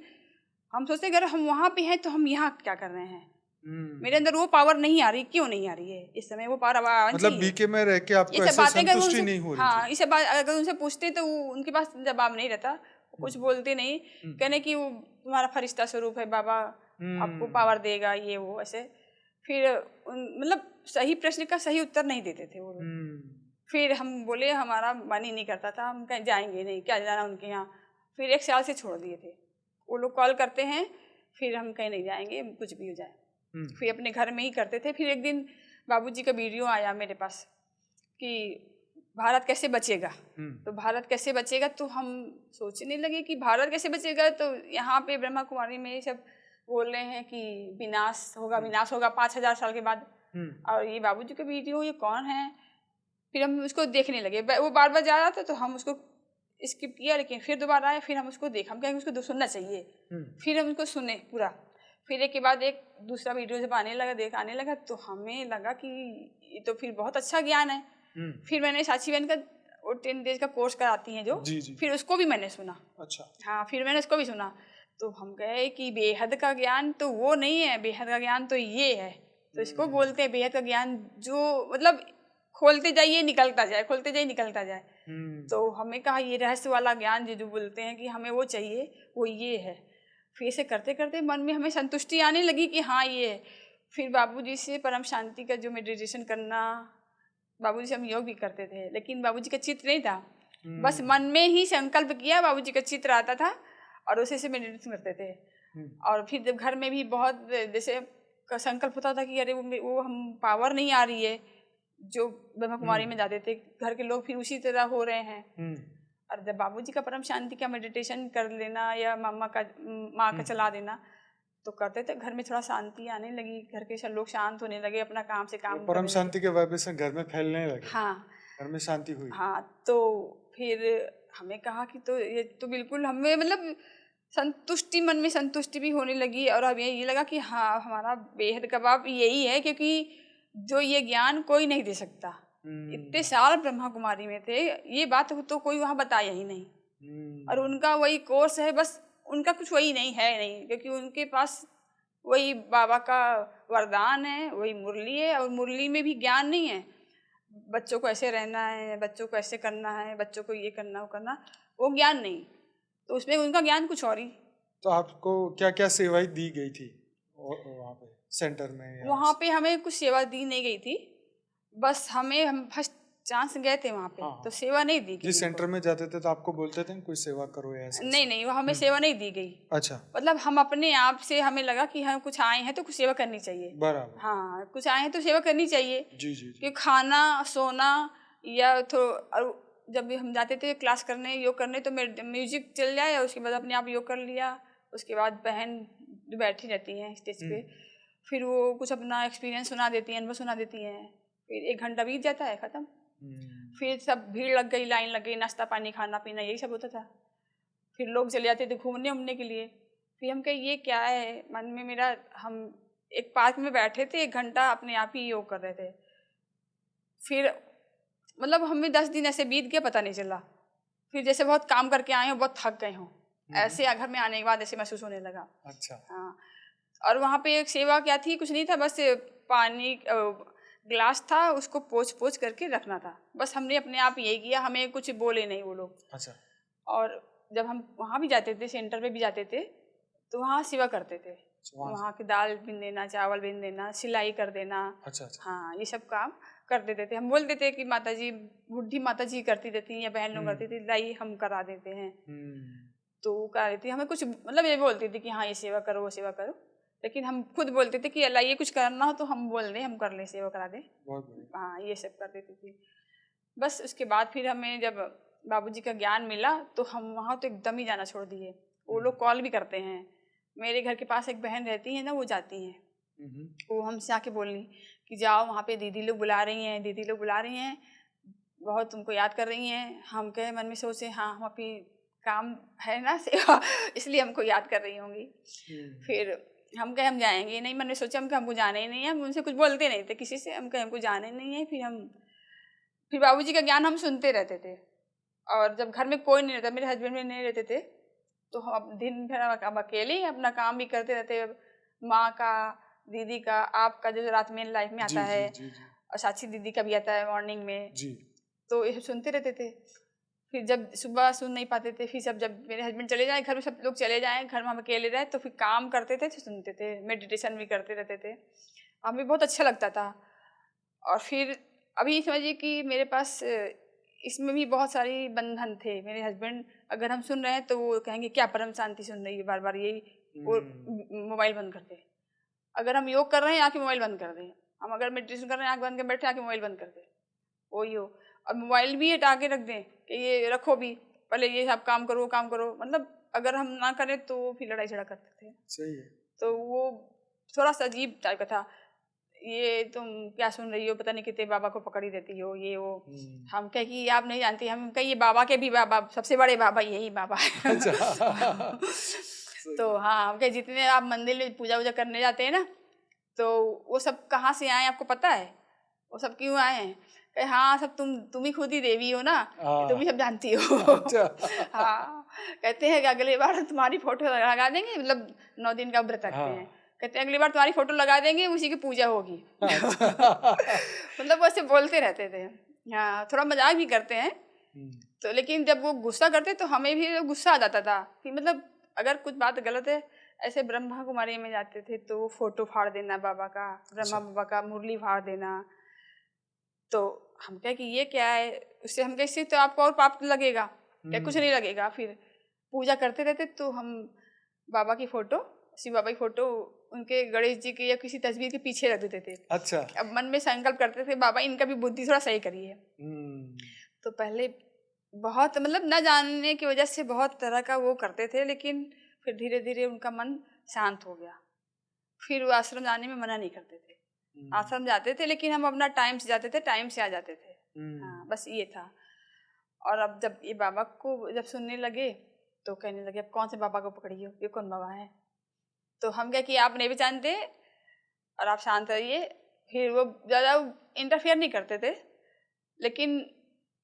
हम सोचते हैं अगर हम वहाँ पे हैं तो हम यहाँ क्या कर रहे हैं। मेरे हम्म। अंदर वो पावर नहीं आ रही, क्यों नहीं आ रही है इस समय? वो पावर अब आनी मतलब चाहिए। बीके में रह के ये आपको सब ऐसे बातें अगर वो संतुष्टि उनसे, नहीं हो रही हाँ, थी? ये सब बात अगर उनसे पूछते तो वो उनके पास जवाब नहीं रहता, वो कुछ हम्म बोलते नहीं। कहने कि वो तुम्हारा फरिश्ता स्वरूप है बाबा, आपको हम्म पावर देगा, ये वो ऐसे। फिर मतलब सही प्रश्न का सही उत्तर नहीं देते थे वो लोग। हम्म फिर हम बोले हमारा मन ही नहीं करता था, हम कहीं जाएंगे नहीं, क्या जाना उनके यहाँ। फिर 1 साल से छोड़ दिए थे। वो लोग कॉल करते हैं, फिर हम कहीं नहीं जाएंगे, कुछ भी हो जाए। फिर अपने घर में ही करते थे। फिर एक दिन बाबूजी का वीडियो आया मेरे पास कि भारत कैसे बचेगा। तो भारत कैसे बचेगा, तो हम सोचने लगे कि भारत कैसे बचेगा। तो यहाँ पे ब्रह्मा कुमारी में सब बोल रहे हैं कि विनाश होगा, विनाश होगा 5,000 साल के बाद। और ये बाबूजी का वीडियो, ये कौन है? फिर हम उसको देखने लगे। वो बार बार जा रहा था तो हम उसको स्किप किया, लेकिन फिर दोबारा आया, फिर हम उसको देखा, हम कहेंगे उसको सुनना चाहिए। फिर हम उसको सुने पूरा। फिर एक के बाद एक दूसरा वीडियो जब आने लगा तो हमें लगा कि ये तो फिर बहुत अच्छा ज्ञान है। फिर मैंने साक्षी बहन का वो 10 डेज का कोर्स कराती हैं जो, जी जी। फिर उसको भी मैंने सुना। अच्छा। हाँ, फिर मैंने उसको भी सुना। तो हम कहे कि बेहद का ज्ञान तो वो नहीं है, बेहद का ज्ञान तो ये है। तो इसको बोलते हैं बेहद का ज्ञान, जो मतलब खोलते जाइए निकलता जाए, खोलते जाइए निकलता जाए। तो हमें कहा ये रहस्य वाला ज्ञान जो बोलते हैं कि हमें वो चाहिए, वो ये है। फिर ऐसे करते करते मन में हमें संतुष्टि आने लगी कि हाँ ये है। फिर बाबूजी से परम शांति का जो मेडिटेशन करना, बाबूजी से हम योग भी करते थे, लेकिन बाबूजी का चित्र नहीं था। बस मन में ही संकल्प किया, बाबूजी का चित्र आता था और उसी से मेडिटेशन करते थे। और फिर जब घर में भी बहुत जैसे संकल्प होता था कि अरे वो हम पावर नहीं आ रही है, जो ब्रह्मा कुमारी में जाते थे घर के लोग, फिर उसी तरह हो रहे हैं। और जब बाबूजी का परम शांति का मेडिटेशन कर लेना या माँ का चला देना, तो करते थे, घर में थोड़ा शांति आने लगी, घर के सब लोग शांत होने लगे, अपना काम से काम परम करने शांति लगे। के वाइब्रेशन घर में फैलने लगे। हाँ घर में शांति हुई। हाँ। तो फिर हमें कहा कि तो ये तो बिल्कुल हमें मतलब संतुष्टि, मन में संतुष्टि भी होने लगी। और अब ये लगा कि हाँ हमारा बेहद कबाब यही है, क्योंकि जो ये ज्ञान कोई नहीं दे सकता। इतने साल ब्रह्मा कुमारी में थे, ये बात तो कोई वहाँ बताया ही नहीं। और उनका वही कोर्स है, बस उनका कुछ वही नहीं है नहीं, क्योंकि उनके पास वही बाबा का वरदान है, वही मुरली है। और मुरली में भी ज्ञान नहीं है, बच्चों को ऐसे रहना है, बच्चों को ऐसे करना है, बच्चों को ये करना वो करना, वो ज्ञान नहीं। तो उसमें उनका ज्ञान कुछ और ही। तो आपको क्या क्या सेवाएं दी गई थी वहाँ पे सेंटर में? वहाँ पे हमें कुछ सेवा दी नहीं गई थी, बस हम फर्स्ट चांस गए थे वहाँ पे। हाँ, तो सेवा नहीं दी गई। जिस सेंटर में जाते थे तो आपको बोलते थे कोई सेवा करो या ऐसे? नहीं, वो हमें सेवा नहीं दी गई। अच्छा। मतलब हम अपने आप से, हमें लगा कि हम कुछ आए हैं तो कुछ सेवा करनी चाहिए। बराबर। हाँ, कुछ आए हैं तो सेवा करनी चाहिए। जी जी जी। कि खाना सोना या जब भी हम जाते थे क्लास करने, योग करने, तो म्यूजिक चल जाए और उसके बाद अपने आप योग कर लिया, उसके बाद बहन जो बैठी रहती हैं स्टेज पे, फिर वो कुछ अपना एक्सपीरियंस सुना देती हैं, अनुभव सुना देती हैं। फिर 1 घंटा बीत जाता है, ख़त्म। फिर सब भीड़ लग गई, लाइन लग गई, नाश्ता पानी खाना पीना यही सब होता था। फिर लोग चले जाते थे घूमने उमने के लिए। फिर हम कहे ये क्या है, मन में मेरा, हम एक पार्क में बैठे थे 1 घंटा अपने आप ही योग कर रहे थे। फिर मतलब हमें 10 दिन ऐसे बीत गए, पता नहीं चला। फिर जैसे बहुत काम करके आए हो, बहुत थक गए हों, ऐसे घर में आने के बाद ऐसे महसूस होने लगा। अच्छा। हाँ, और वहाँ पे एक सेवा क्या थी, कुछ नहीं था, बस पानी ग्लास था, उसको पोंछ पोंछ करके रखना था, बस हमने अपने आप यही किया, हमें कुछ बोले नहीं वो लोग। अच्छा। और जब हम वहाँ भी जाते थे, सेंटर पे भी जाते थे, तो वहाँ सेवा करते थे। वहाँ की दाल बीन देना, चावल बीन देना, सिलाई कर देना। अच्छा अच्छा। हाँ, ये सब काम कर देते थे। हम बोलते थे कि माता जी, बूढ़ी माता जी करती रहती या बहन लोग करती थी, लाइए हम करा देते हैं। तो वो करा देती, हमें कुछ मतलब ये बोलती थी कि हाँ ये सेवा करो, वो सेवा करो, लेकिन हम खुद बोलते थे कि अल्लाह ये कुछ करना हो तो हम बोल दें, हम कर लें, सेवा करा दें। हाँ, ये सब कर देती थी। बस उसके बाद फिर हमें जब बाबूजी का ज्ञान मिला तो हम वहाँ तो एकदम ही जाना छोड़ दिए। वो लोग कॉल भी करते हैं, मेरे घर के पास एक बहन रहती है ना, वो जाती हैं, वो हमसे आके बोलनी कि जाओ वहाँ पे दीदी लोग बुला रही हैं, दीदी लोग बुला रही हैं, बहुत तुमको याद कर रही हैं। हम कहे मन में सोचे हाँ हम अपनी काम है ना सेवा, इसलिए हमको याद कर रही होंगी। फिर हम कहे हम जाएंगे नहीं, मन में सोचा हम कहे हमको जाना ही नहीं है, हम उनसे कुछ बोलते नहीं थे किसी से, हम कहे हमको जाना ही नहीं है। फिर बाबूजी का ज्ञान हम सुनते रहते थे, और जब घर में कोई नहीं रहता, मेरे हस्बैंड भी नहीं रहते थे, तो हम दिन भर अब अकेले अपना काम भी करते रहते, माँ का, दीदी का, आपका जो रात में लाइफ में आता है, और साक्षी दीदी का भी आता है मॉर्निंग में जी। तो ये सुनते रहते थे। फिर जब सुबह सुन नहीं पाते थे, फिर जब मेरे हस्बैंड चले जाए, घर में सब लोग चले जाएँ, घर में हम अकेले रहे, तो फिर काम करते थे तो सुनते थे, मेडिटेशन भी करते रहते थे, हमें बहुत अच्छा लगता था। और फिर अभी समझिए कि मेरे पास इसमें भी बहुत सारी बंधन थे। मेरे हस्बैंड अगर हम सुन रहे हैं तो वो कहेंगे क्या परम शांति सुन रही है, बार बार यही, वो मोबाइल बंद कर दे। अगर हम योग कर रहे हैं आके मोबाइल बंद कर दें, हम अगर मेडिटेशन कर रहे हैं आँख बंद कर बैठे, आके मोबाइल बंद कर दें, वही हो। और मोबाइल भी हटा के रख दें कि ये रखो भी, पहले ये सब काम करो, काम करो, मतलब अगर हम ना करें तो फिर लड़ाई झगड़ा करते थे। सही है। तो वो थोड़ा सा अजीब टाइप का था, ये तुम क्या सुन रही हो, पता नहीं कितने बाबा को पकड़ ही देती हो, ये वो। हम कहे कि आप नहीं जानती, हम कहे ये बाबा के भी बाबा, सबसे बड़े बाबा यही बाबा है। तो हाँ, हम कहे जितने आप मंदिर में पूजा वूजा करने जाते हैं ना, तो वो सब कहाँ से आए आपको पता है, वो सब क्यों आए हैं? कहे हाँ सब तुम ही खुद ही देवी हो ना, तुम ही सब जानती हो। हाँ, कहते हैं कि अगली बार तुम्हारी फोटो लगा देंगे, मतलब 9 दिन का व्रत रखते हैं, कहते हैं अगली बार तुम्हारी फोटो लगा देंगे, उसी की पूजा होगी। मतलब वैसे बोलते रहते थे। हाँ, थोड़ा मजाक भी करते हैं। तो लेकिन जब वो गुस्सा करते तो हमें भी गुस्सा आ जाता था कि मतलब अगर कुछ बात गलत है, ऐसे ब्रह्मा कुमारी में जाते थे तो फोटो फाड़ देना बाबा का, ब्रह्मा बाबा का मुरली फाड़ देना। तो हम कहे कि ये क्या है, उससे हम कहे तो आपको और पाप लगेगा क्या? कुछ नहीं लगेगा। फिर पूजा करते रहते तो हम बाबा की फोटो, शिव बाबा की फोटो उनके गणेश जी के या किसी तस्वीर के पीछे रख देते थे। अच्छा। अब मन में संकल्प करते थे बाबा इनका भी बुद्धि थोड़ा सही करिए। तो पहले बहुत मतलब न जानने की वजह से बहुत तरह का वो करते थे, लेकिन फिर धीरे धीरे उनका मन शांत हो गया। फिर वो आश्रम जाने में मना नहीं करते थे, आश्रम जाते थे, लेकिन हम अपना टाइम से जाते थे, टाइम से आ जाते थे। हाँ, बस ये था। और अब जब ये बाबा को जब सुनने लगे तो कहने लगे अब कौन से बाबा को पकड़ी हो, ये कौन बाबा है? तो हम कहे कि आप नहीं पहचानते और आप शांत रहिए। फिर वो ज़्यादा इंटरफेयर नहीं करते थे, लेकिन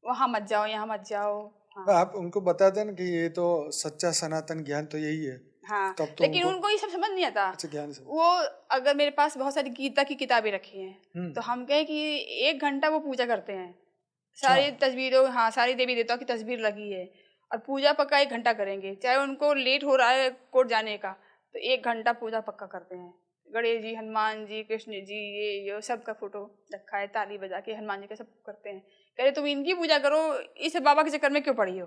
वहाँ मत जाओ, यहाँ मत जाओ। हाँ। आप उनको बता दें कि ये तो सच्चा सनातन ज्ञान तो यही है। हाँ, तब तो लेकिन उनको ये सब समझ नहीं आता। अच्छा, ज्ञान से वो अगर मेरे पास बहुत सारी गीता की किताबें रखी हैं तो हम कहे कि 1 घंटा वो पूजा करते हैं, सारी तस्वीरों, हाँ सारी देवी देवताओं की तस्वीर लगी है, और पूजा पक्का 1 घंटा करेंगे, चाहे उनको लेट हो रहा है कोर्ट जाने का तो 1 घंटा पूजा पक्का करते हैं। गणेश जी, हनुमान जी, कृष्ण जी, ये सब का फोटो रखा है, ताली बजा के हनुमान जी का सब करते हैं। कह रहे तुम इनकी पूजा करो, इस बाबा के चक्कर में क्यों पड़ी हो?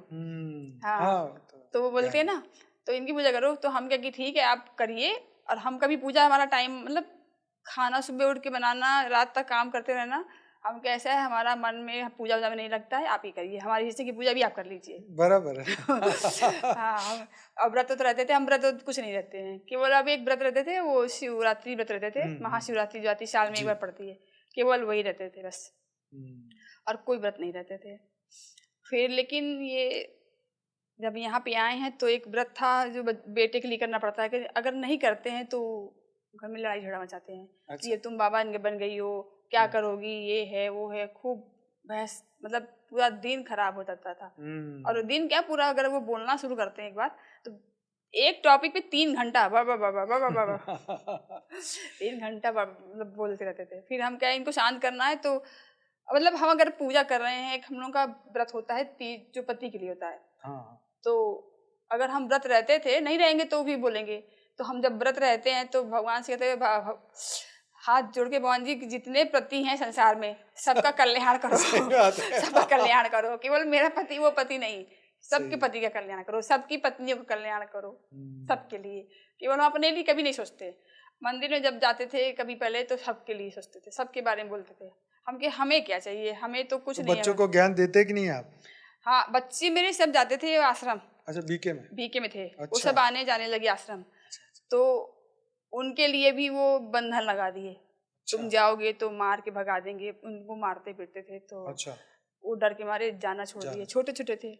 हाँ, तो वो बोलते हैं ना, तो इनकी पूजा करो। तो हम क्या कि ठीक है आप करिए, और हम कभी पूजा, हमारा टाइम मतलब खाना सुबह उठ के बनाना, रात तक काम करते रहना, हम कैसा है, हमारा मन में पूजा वूजा में नहीं लगता है, आप ही करिए, हमारे हिस्से की पूजा भी आप कर लीजिए। बराबर है। हाँ, हम अब व्रत तो रहते थे, हम व्रत तो कुछ नहीं रहते हैं, केवल अब एक व्रत रहते थे, वो शिवरात्रि व्रत रहते थे, महाशिवरात्रि जो आती है साल में एक जी। बार पड़ती है, केवल वही रहते थे बस, हम्म, और कोई व्रत नहीं रहते थे। फिर लेकिन ये जब यहाँ पे आए हैं तो एक व्रत था जो बेटे के लिए करना पड़ता है कि अगर नहीं करते हैं तो घर में लड़ाई झगड़ा मचाते हैं कि अच्छा। ये तुम बाबा बन गई हो, क्या करोगी, ये है वो है, खूब बहस, मतलब पूरा दिन खराब हो जाता था। और दिन क्या पूरा, अगर वो बोलना शुरू करते हैं एक बार तो एक टॉपिक पे 3 घंटा 3 घंटा मतलब बोलते रहते थे। फिर हम क्या, इनको शांत करना है तो मतलब हम अगर पूजा कर रहे हैं, एक हम लोगों का व्रत होता है तीज जो पति के लिए होता है, हाँ, तो अगर हम व्रत रहते थे, नहीं रहेंगे तो भी बोलेंगे, तो हम जब व्रत रहते हैं तो भगवान से कहते हैं हाथ जोड़ के, भगवान जी जितने पति हैं संसार में सबका कल्याण करो। सही बात है। सबका कल्याण करो, केवल मेरा पति वो पति नहीं, सबके सही। पति का कल्याण करो, सबकी पत्नियों का कल्याण करो, हम्म, सबके लिए। केवल हम अपने लिए कभी नहीं सोचते। मंदिर में जब जाते थे कभी पहले तो सबके लिए सोचते थे, सबके बारे में बोलते थे, हम कि हमें क्या चाहिए, हमें तो कुछ तो नहीं बच्चों है। को ज्ञान देते कि नहीं आप? हाँ, बच्चे मेरे सब जाते थे आश्रम, अच्छा, बीके में। बीके में थे, वो अच्छा। सब आने जाने लगे आश्रम, अच्छा, तो उनके लिए भी वो बंधन लगा दिए, तुम अच्छा, जाओगे तो मार के भगा देंगे, उनको मारते पीटते थे, तो अच्छा। वो डर के मारे जाना छोड़ दिए, जाना। छोटे छोटे थे,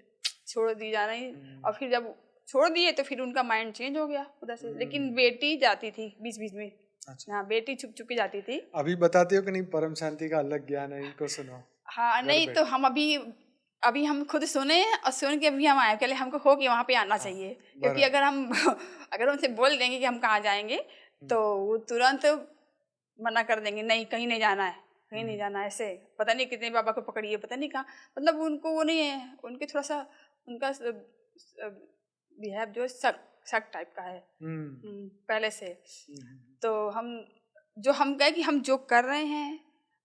छोड़ दिए जाना ही। हम्म, और फिर जब छोड़ दिए तो फिर उनका माइंड चेंज हो गया उधर से, लेकिन बेटी जाती थी बीच बीच में। अच्छा। हाँ, बेटी छुप छुप के जाती थी। अभी बताते हो कि नहीं, परम शांति का अलग ज्ञान है, इनको सुनो हाँ, घर नहीं तो बैठ। हम अभी अभी हम खुद सुने और सुन के अभी हम आए, पहले हमको हो कि वहाँ पे आना हाँ, चाहिए, क्योंकि बराबर। अगर हम अगर उनसे बोल देंगे कि हम कहाँ जाएंगे हम्म, तो वो तुरंत मना कर देंगे, नहीं कहीं नहीं जाना है, कहीं नहीं हम्म, जाना है, ऐसे पता नहीं कितने बाबा को पकड़िए, पता नहीं कहाँ, मतलब उनको वो नहीं है, उनके थोड़ा सा उनका बिहेव जो शक शक टाइप का है हम्म, पहले से। हम्म, तो हम कहें कि हम जो कर रहे हैं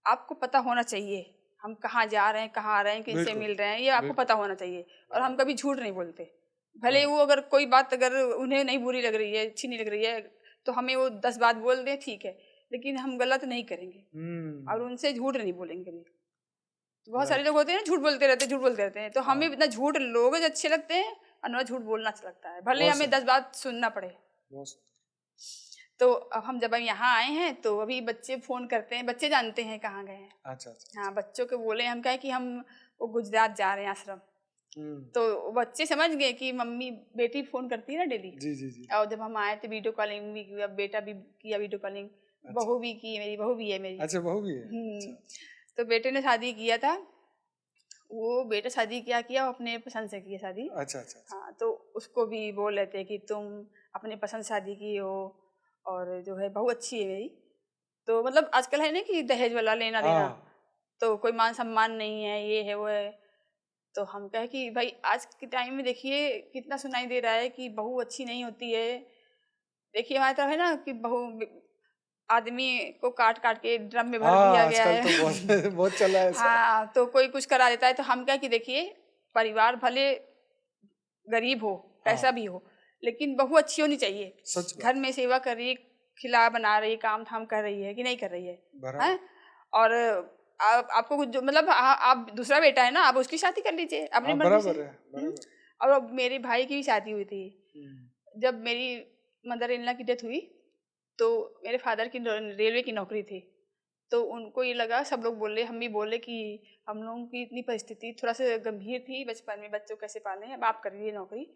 आपको पता होना चाहिए, हम कहाँ जा रहे हैं, कहाँ आ रहे हैं, किनसे बिल्कुल, मिल रहे हैं, ये आपको बिल्कुल, पता होना चाहिए। और हम बराबर, कभी झूठ नहीं बोलते, भले वो बराबर। अगर कोई बात अगर उन्हें नहीं बुरी लग रही है, अच्छी नहीं लग रही है, तो हमें वो 10 बात बोल दें ठीक है, लेकिन हम गलत नहीं करेंगे और हम्म, उनसे झूठ नहीं बोलेंगे कभी। तो बहुत सारे राइट। लोग होते हैं ना, झूठ बोलते रहते हैं, झूठ बोलते रहते हैं, तो हमें हाँ, इतना झूठ लोग अच्छे लगते हैं और ना झूठ बोलना अच्छा लगता है, भले बहुत हमें सुंदर, 10 बात सुनना पड़े। बहुत सुंदर। तो अब हम जब यहाँ आए हैं तो अभी बच्चे फ़ोन करते हैं, बच्चे जानते हैं कहाँ गए हैं। अच्छा, अच्छा, हाँ, अच्छा। बच्चों को बोले हम क्या है कि हम वो गुजरात जा रहे हैं आश्रम, हम्म, तो बच्चे समझ गए कि मम्मी बेटी फ़ोन करती है ना डेली। जी, जी, जी। और जब हम आए थे वीडियो कॉलिंग भी किया, बेटा भी किया वीडियो कॉलिंग, अच्छा, बहू भी की, मेरी बहू भी है मेरी। अच्छा, बहू भी है। अच्छा, तो बेटे ने शादी किया था, वो बेटा शादी क्या किया, वो अपने पसंद से की है शादी। अच्छा, अच्छा, अच्छा। हाँ, तो उसको भी बोल रहे थे कि तुम अपने पसंद शादी की हो और जो है बहू अच्छी है मेरी। तो मतलब आजकल है ना कि दहेज वाला लेना देना, हाँ, तो कोई मान सम्मान नहीं है, ये है वो है। तो हम कहे कि भाई आज के टाइम में देखिए कितना सुनाई दे रहा है कि बहू अच्छी नहीं होती है। देखिए हमारी तरफ है ना कि आदमी को काट काट के ड्रम में भर हाँ, दिया गया आजकल है। तो बहुत बहुत चला है ऐसा। हाँ, तो कोई कुछ करा देता है, तो हम क्या कि देखिए परिवार भले गरीब हो, कैसा हाँ, भी हो, लेकिन बहू अच्छी होनी चाहिए। सच घर बात है। में सेवा कर रही है, खिला बना रही है, काम धाम कर रही है कि नहीं कर रही है, बराबर। हैं? और आपको कुछ जो मतलब आप दूसरा बेटा है ना, आप उसकी शादी कर लीजिए अपनी हाँ, मर्जी से। बराबर है, बराबर। और अब मेरे भाई की भी शादी हुई थी। हम्म, जब मेरी मदर इन लॉ की डेथ हुई, तो मेरे फादर की रेलवे की नौकरी थी। तो उनको ये लगा, सब लोग बोले, हम भी बोले कि हम लोगों की इतनी परिस्थिति थोड़ा सा गंभीर थी बचपन में, बच्चों कैसे पालें, अब आप करिए नौकरी।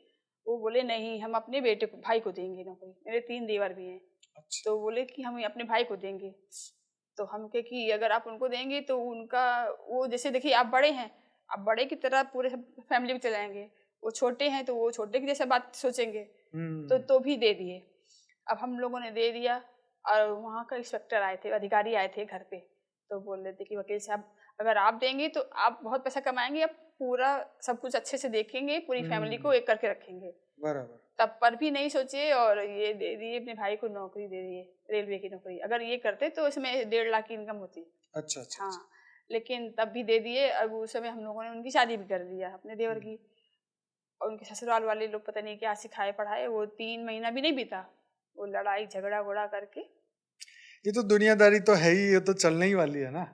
वो बोले नहीं, हम अपने बेटे को भाई को देंगे नौकरी, मेरे 3 देवर भी हैं। अच्छा। तो बोले कि हम अपने भाई को देंगे। तो हम कहे कि अगर आप उनको देंगे तो उनका वो, जैसे देखिए आप बड़े हैं, आप बड़े की तरह पूरे फैमिली को चलाएंगे, वो छोटे हैं तो वो छोटे की जैसा बात सोचेंगे। हम्म, तो भी दे दिए। अब हम लोगों ने दे दिया और वहाँ का इंस्पेक्टर आए थे, अधिकारी आए थे घर पे, तो बोल रहे थे कि वकील साहब अगर आप देंगे तो आप बहुत पैसा कमाएंगे, आप पूरा सब कुछ अच्छे से देखेंगे, पूरी फैमिली को हम्म, एक करके रखेंगे। बराबर। तब पर भी नहीं सोचे और ये दे दिए, अपने भाई को नौकरी दे दिए, रेलवे की नौकरी। अगर ये करते तो इसमें 1.5 लाख की इनकम होती। अच्छा, अच्छा, हाँ, अच्छा। लेकिन तब भी दे दिए। अब उस समय हम लोगों ने उनकी शादी भी कर दिया अपने देवर हम्म, की। और उनके ससुराल वाले लोग पता नहीं क्या सिखाए पढ़ाए, वो 3 महीना भी नहीं बीता, वो लड़ाई झगड़ा वगड़ा करके ये तो दुनियादारी तो है ही, ये तो चलने ही वाली है ना।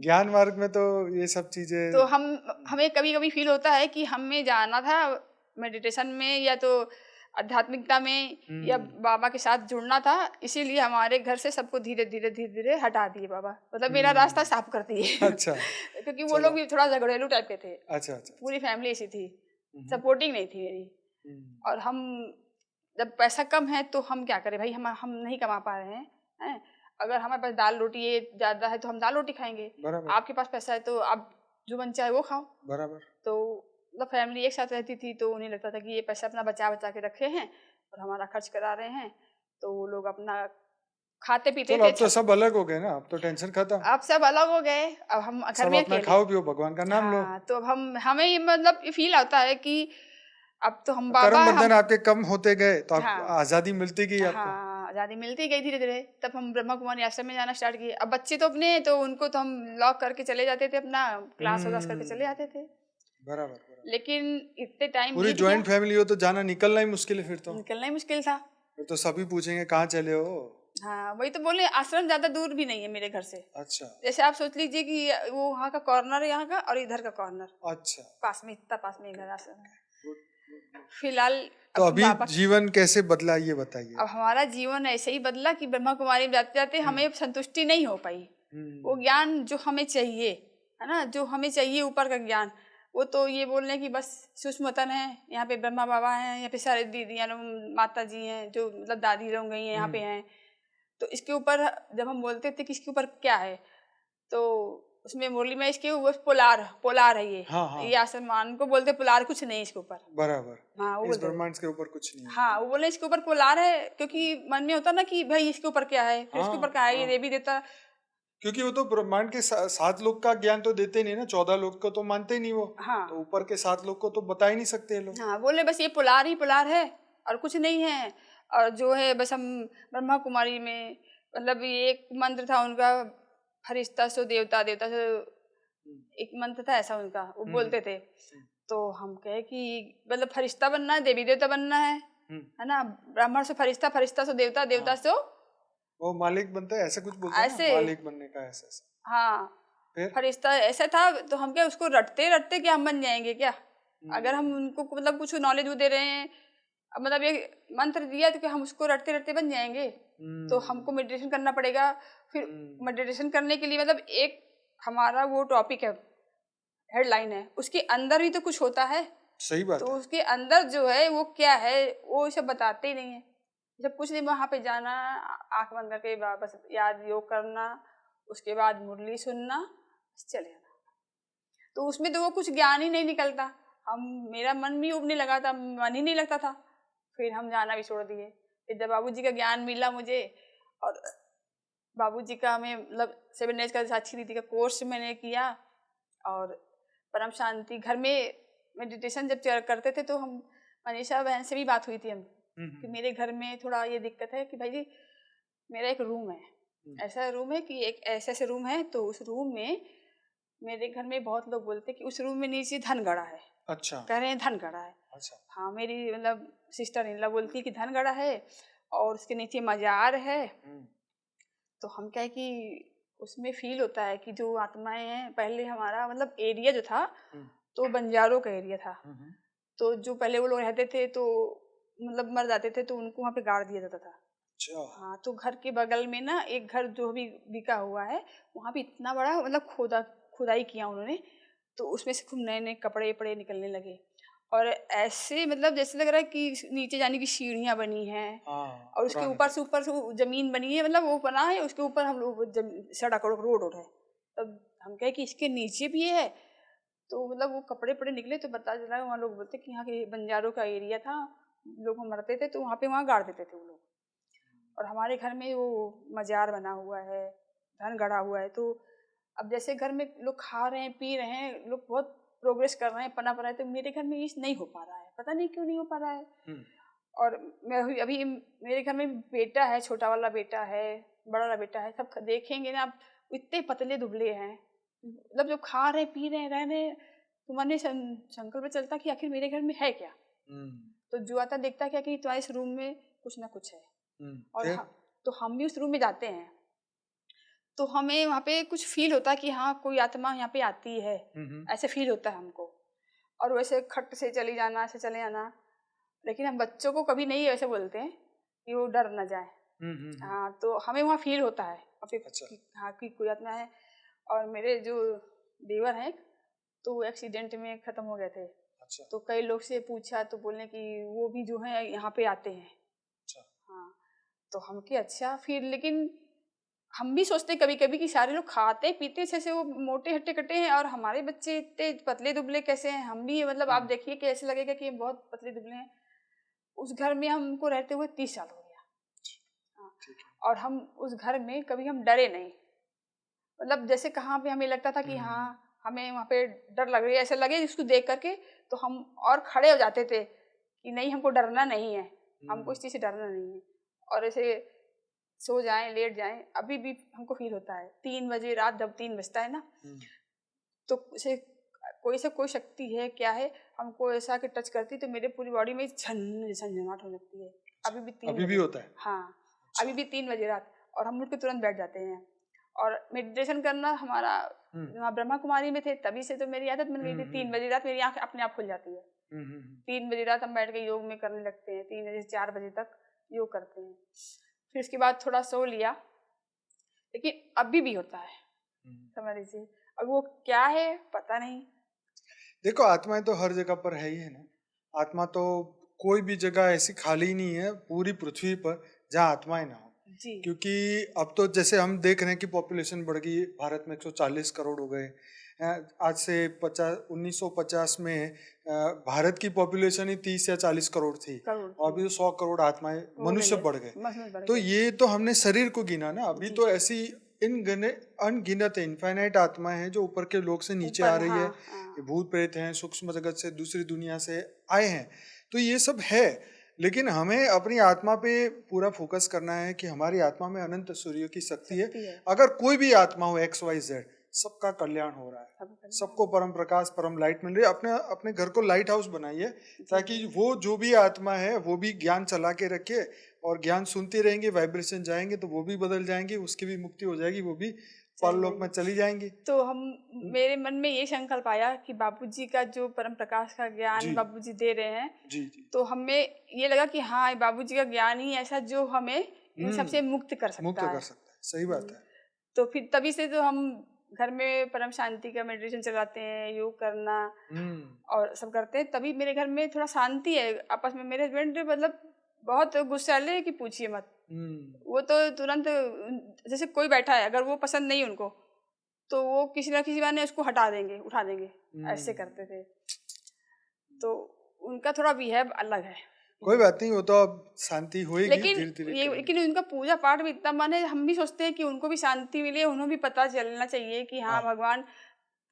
ज्ञान मार्ग में तो ये सब चीजें तो हमें कभी कभी फील होता है कि हमें जाना था मेडिटेशन में या तो आध्यात्मिकता में या बाबा के साथ जुड़ना था, इसीलिए हमारे घर से सबको धीरे धीरे धीरे धीरे हटा दिए बाबा, मतलब मेरा रास्ता साफ कर दिए। अच्छा। क्योंकि वो लोग भी थोड़ा झगड़ेलू टाइप के थे। अच्छा अच्छा। पूरी फैमिली ऐसी थी, सपोर्टिंग नहीं थी मेरी। और हम जब पैसा कम है तो हम क्या करें भाई, हम नहीं कमा पा रहे हैं। अगर हमारे पास दाल रोटी ये ज्यादा है तो हम दाल रोटी खाएंगे, आपके पास पैसा है तो आप जो मन चाहे वो खाओ। बराबर। तो मतलब फैमिली एक साथ रहती थी तो उन्हें लगता था कि ये पैसा अपना बचा बचा के रखे हैं और हमारा खर्च करा रहे हैं, तो वो लोग अपना खाते पीते थे। अब तो सब अलग हो गए ना, अब तो टेंशन खत्म। अब सब अलग हो गए, अब हम घर में अपना अकेले। खाओ पियो भगवान का नाम लो। तो अब हमें ये मतलब फील आता है कि अब तो हम बाबा कर्म हम बंधन आपके कम होते गए तो आप हाँ आजादी मिलती गई आपको। हाँ आज़ादी मिलती गई धीरे धीरे। तब हम ब्रह्मा कुमारी आश्रम में जाना स्टार्ट किए। अब बच्चे तो अपने, तो उनको तो हम लॉक करके चले जाते थे, अपना क्लास वगैरह करके चले जाते थे। बराबर। लेकिन इतने टाइम पूरी बीत गया, ज्वाइंट फैमिली हो तो जाना निकलना ही मुश्किल है फिर तो। निकलना ही मुश्किल था। फिर तो सभी पूछेंगे कहाँ चले हो। हाँ वही तो बोले, आश्रम ज्यादा दूर भी नहीं है मेरे घर से। अच्छा। जैसे आप सोच लीजिए कि वो वहाँ का कॉर्नर है, यहाँ का और इधर का कॉर्नर, अच्छा। पास में, इतना पास में घर आश्रम है। फिलहाल तो अब अभी बाबा, जीवन कैसे बदला ये बताइए। अब हमारा जीवन ऐसे ही बदला कि ब्रह्मा कुमारी में जाते जाते हमें संतुष्टि नहीं हो पाई। वो ज्ञान जो हमें चाहिए है ना, जो हमें चाहिए ऊपर का ज्ञान, वो तो ये बोल रहे हैं कि बस सूक्ष्म वतन है, यहाँ पे ब्रह्मा बाबा हैं, यहाँ पे सारे दीदियाँ लोग माता जी हैं, जो मतलब दादी लोग गई हैं यहाँ पे हैं। तो इसके ऊपर जब हम बोलते थे कि इसके ऊपर क्या है, तो उसमें मुरली में इसके ऊपर पोलार है ये। हाँ। ये आसमान को बोलते पोलार, कुछ नहीं इसके ऊपर। बराबर। हाँ वो इस बोलते थे। ब्रह्मांड के ऊपर कुछ नहीं है। हाँ वो बोले इसके ऊपर पोलार है, क्योंकि मन में होता ना कि भाई इसके ऊपर क्या है, फिर इसके ऊपर क्या है, ये देवी देवता। क्योंकि वो तो ब्रह्मांड के 7 लोग का ज्ञान तो देते नहीं ना, 14 लोग को तो मानते ही नहीं वो। हाँ तो ऊपर के 7 लोग को तो बता ही नहीं सकते ये लोग। हाँ बोले बस ये पोलार ही पोलार है और कुछ नहीं है। और जो है बस हम ब्रह्मा कुमारी में, मतलब ये एक मंत्र था उनका, फरिश्ता सो देवता, देवता सो, एक मंत्र था ऐसा उनका, वो बोलते थे। तो हम कहे कि मतलब फरिश्ता बनना है, देवी देवता बनना है ना, ब्राह्मण से फरिश्ता, फरिश्ता से देवता, देवता से वो मालिक बनता है, ऐसा कुछ बोलते हैं ऐसे। ना, मालिक बनने का ऐसा। हाँ फिर फरिश्ता ऐसा था। तो हम क्या उसको रटते रटते क्या हम बन जाएंगे क्या, अगर हम उनको मतलब कुछ नॉलेज वो दे रहे हैं, मतलब ये मंत्र दिया तो क्या हम उसको रटते रटते बन जाएंगे। तो हमको मेडिटेशन करना पड़ेगा। फिर मेडिटेशन करने के लिए मतलब एक हमारा वो टॉपिक है, हेडलाइन है, उसके अंदर भी तो कुछ होता है। सही बात तो है। उसके अंदर जो है वो क्या है वो सब बताते ही नहीं है। जब कुछ नहीं, वहाँ पे जाना, आंख बंद करके बस याद योग करना, उसके बाद मुरली सुनना, बस चले जाना। तो उसमें तो वो कुछ ज्ञान ही नहीं निकलता। मेरा मन भी उबने लगा था, मन ही नहीं लगता था। फिर हम जाना भी छोड़ दिए। फिर जब बाबूजी का ज्ञान मिला मुझे, और बाबूजी का हमें मतलब 7 डेज का साक्षी रीति का कोर्स मैंने किया, और परम शांति घर में मेडिटेशन जब करते थे तो हम, मनीषा बहन से भी बात हुई थी हम कि मेरे घर में थोड़ा ये दिक्कत है कि भाई जी मेरा एक रूम है, ऐसा रूम है कि एक ऐसे रूम है, तो उस रूम में मेरे घर में बहुत लोग बोलते हैं कि उस रूम में नीचे धन गड़ा है। अच्छा। कह रहे हैं धन गड़ा है। अच्छा। हाँ मेरी मतलब सिस्टर इन लोग बोलती है कि धन गड़ा है और उसके नीचे मजार है। तो हम क्या है कि उसमें फील होता है कि जो आत्माएं हैं, पहले हमारा मतलब एरिया जो था तो बंजारों का एरिया था। तो जो पहले वो लोग रहते थे तो मतलब मर जाते थे तो उनको वहाँ पे गाड़ दिया जाता था। अच्छा। हाँ तो घर के बगल में ना एक घर जो भी बिका हुआ है, वहाँ पे इतना बड़ा मतलब खुदाई किया उन्होंने, तो उसमें से खूब नए नए कपड़े वपड़े निकलने लगे। और ऐसे मतलब जैसे लग रहा है कि नीचे जाने की सीढ़ियाँ बनी हैं, और उसके ऊपर से जमीन बनी है, मतलब वो बना है, उसके ऊपर हम लोग सड़क रोड है। तब हम कहे कि इसके नीचे भी है। तो मतलब वो कपड़े पड़े निकले तो पता चला, वहाँ लोग बोलते कि यहाँ के बंजारों का एरिया था, लोग मरते थे तो वहाँ गाड़ देते थे वो लोग। और हमारे घर में वो मजार बना हुआ है, धन गड़ा हुआ है। तो अब जैसे घर में लोग खा रहे हैं, पी रहे हैं, लोग बहुत प्रोग्रेस कर रहे हैं, पनप रहे हैं, तो मेरे घर में ये नहीं हो पा रहा है, पता नहीं क्यों नहीं हो पा रहा है। और मैं अभी मेरे घर में बेटा है, छोटा वाला बेटा है, बड़ा वाला बेटा है, सब देखेंगे ना आप, इतने पतले दुबले हैं, मतलब जो खा रहे पी रहे रह रहे, तो मन में संकल्प चलता कि आखिर मेरे घर में है क्या। तो जो आता देखता क्या कि तुम्हारे इस रूम में कुछ ना कुछ है। और तो हम भी उस रूम में जाते हैं, तो हमें वहाँ पे कुछ फील होता है कि हाँ कोई आत्मा यहाँ पे आती है, ऐसे फील होता है हमको। और वैसे खट से चली जाना, ऐसे चले जाना, लेकिन हम बच्चों को कभी नहीं ऐसे बोलते हैं कि वो डर ना जाए। हाँ, तो हमें वहाँ फील होता है और फिर अच्छा। हाँ कि कोई आत्मा है। और मेरे जो देवर हैं तो वो एक्सीडेंट में ख़त्म हो गए थे। अच्छा। तो कई लोग से पूछा तो बोलने कि वो भी जो है यहाँ पे आते हैं। अच्छा। हाँ, तो हम कि अच्छा फिर, लेकिन हम भी सोचते कभी कभी कि सारे लोग खाते पीते अच्छे से, वो मोटे हट्टे कट्टे हैं और हमारे बच्चे इतने पतले दुबले कैसे हैं। हम भी मतलब आप देखिए कि ऐसे लगेगा कि हम बहुत पतले दुबले हैं। उस घर में हमको रहते हुए 30 साल हो गया। हाँ, और हम उस घर में कभी हम डरे नहीं। मतलब जैसे कहाँ पे हमें लगता था कि हाँ हमें वहाँ पे डर लग रही है, ऐसे लगे इसको देख करके तो हम और खड़े हो जाते थे कि नहीं हमको डरना नहीं है, हमको इस चीज़ से डरना नहीं है। और ऐसे सो जाएं लेट जाएं अभी भी हमको फील होता है 3 बजे रात, जब 3 बजता है ना तो उसे कोई शक्ति है क्या है, हमको ऐसा कि टच करती तो मेरे पूरी बॉडी में झंझनाहट होने लगती है। अभी भी 3 अभी भी बजे होता है? हाँ, अच्छा। अभी भी 3 बजे रात, और हम उठ के तुरंत बैठ जाते हैं। और मेडिटेशन करना हमारा वहाँ ब्रह्मा कुमारी में थे तभी से तो मेरी आदत बन गई थी। 3 बजे रात मेरी आँख अपने आप खुल जाती है। 3 बजे रात हम बैठ के योग में करने लगते हैं, 3 बजे से 4 बजे तक योग करते हैं। फिर उसके बाद थोड़ा सो लिया, लेकिन अभी भी होता है, समझ लीजिए। अब वो क्या है पता नहीं। देखो आत्माएं तो हर जगह पर है ही है ना। आत्मा तो कोई भी जगह ऐसी खाली नहीं है पूरी पृथ्वी पर जहाँ आत्माएं ना हो। जी क्योंकि अब तो जैसे हम देख रहे हैं कि पॉपुलेशन बढ़ गई, भारत में 140 करोड़ हो गए। आज से 1950 में भारत की पॉपुलेशन ही 30 या 40 करोड़ थी, और अभी तो 100 करोड़ आत्माएं हो गई मनुष्य है, बढ़ गए। बढ़ तो गई। ये तो हमने शरीर को गिना ना, अभी जी तो ऐसी अनगिनत है, इनफाइनाइट आत्माएं हैं जो ऊपर के लोग से नीचे आ ऊपर रही है। हाँ हाँ ये भूत प्रेत हैं, सूक्ष्म जगत से, दूसरी दुनिया से आए हैं। तो ये सब है, लेकिन हमें अपनी आत्मा पे पूरा फोकस करना है कि हमारी आत्मा में अनंत सूर्य की शक्ति है। शक्ति है। अगर कोई भी आत्मा हो XYZ, सबका कल्याण हो रहा है, सब करना सबको परम प्रकाश परम लाइट मिल रही है। अपने अपने घर को लाइट हाउस बनाइए ताकि वो जो भी आत्मा है वो भी ज्ञान चला के रखे, और ज्ञान सुनते रहेंगे, वाइब्रेशन जाएंगे तो वो भी बदल जाएंगे, उसकी भी मुक्ति हो जाएगी, वो भी परलोक में चली जाएंगी। तो हम मेरे मन में ये संकल्प आया कि बापूजी का जो परम प्रकाश का ज्ञान जी बापूजी दे रहे हैं, जी जी। तो हमें ये लगा कि हाँ बाबूजी का ज्ञान ही ऐसा जो हमें इन सबसे मुक्त कर मुक्त सकता है। कर सकता है, सही बात है। तो फिर तभी से तो हम घर में परम शांति का मेडिटेशन चलाते हैं, योग करना और सब करते हैं। तभी मेरे घर में थोड़ा शांति है। आपस में मेरे हस्बैंड मतलब बहुत गुस्सैले है कि पूछिए मत। वो तो तुरंत जैसे कोई बैठा है अगर वो पसंद नहीं उनको तो वो किसी ना किसी बहाने उसको हटा देंगे, उठा देंगे, ऐसे करते थे। तो उनका थोड़ा बिहेव अलग है। कोई बात नहीं, वो तो अब शांति होएगी लेकिन धीरे धीरे ये करेंगे। लेकिन उनका पूजा पाठ भी इतना मन है, हम भी सोचते हैं कि उनको भी शांति मिले, उन्हें भी पता चलना चाहिए कि हाँ भगवान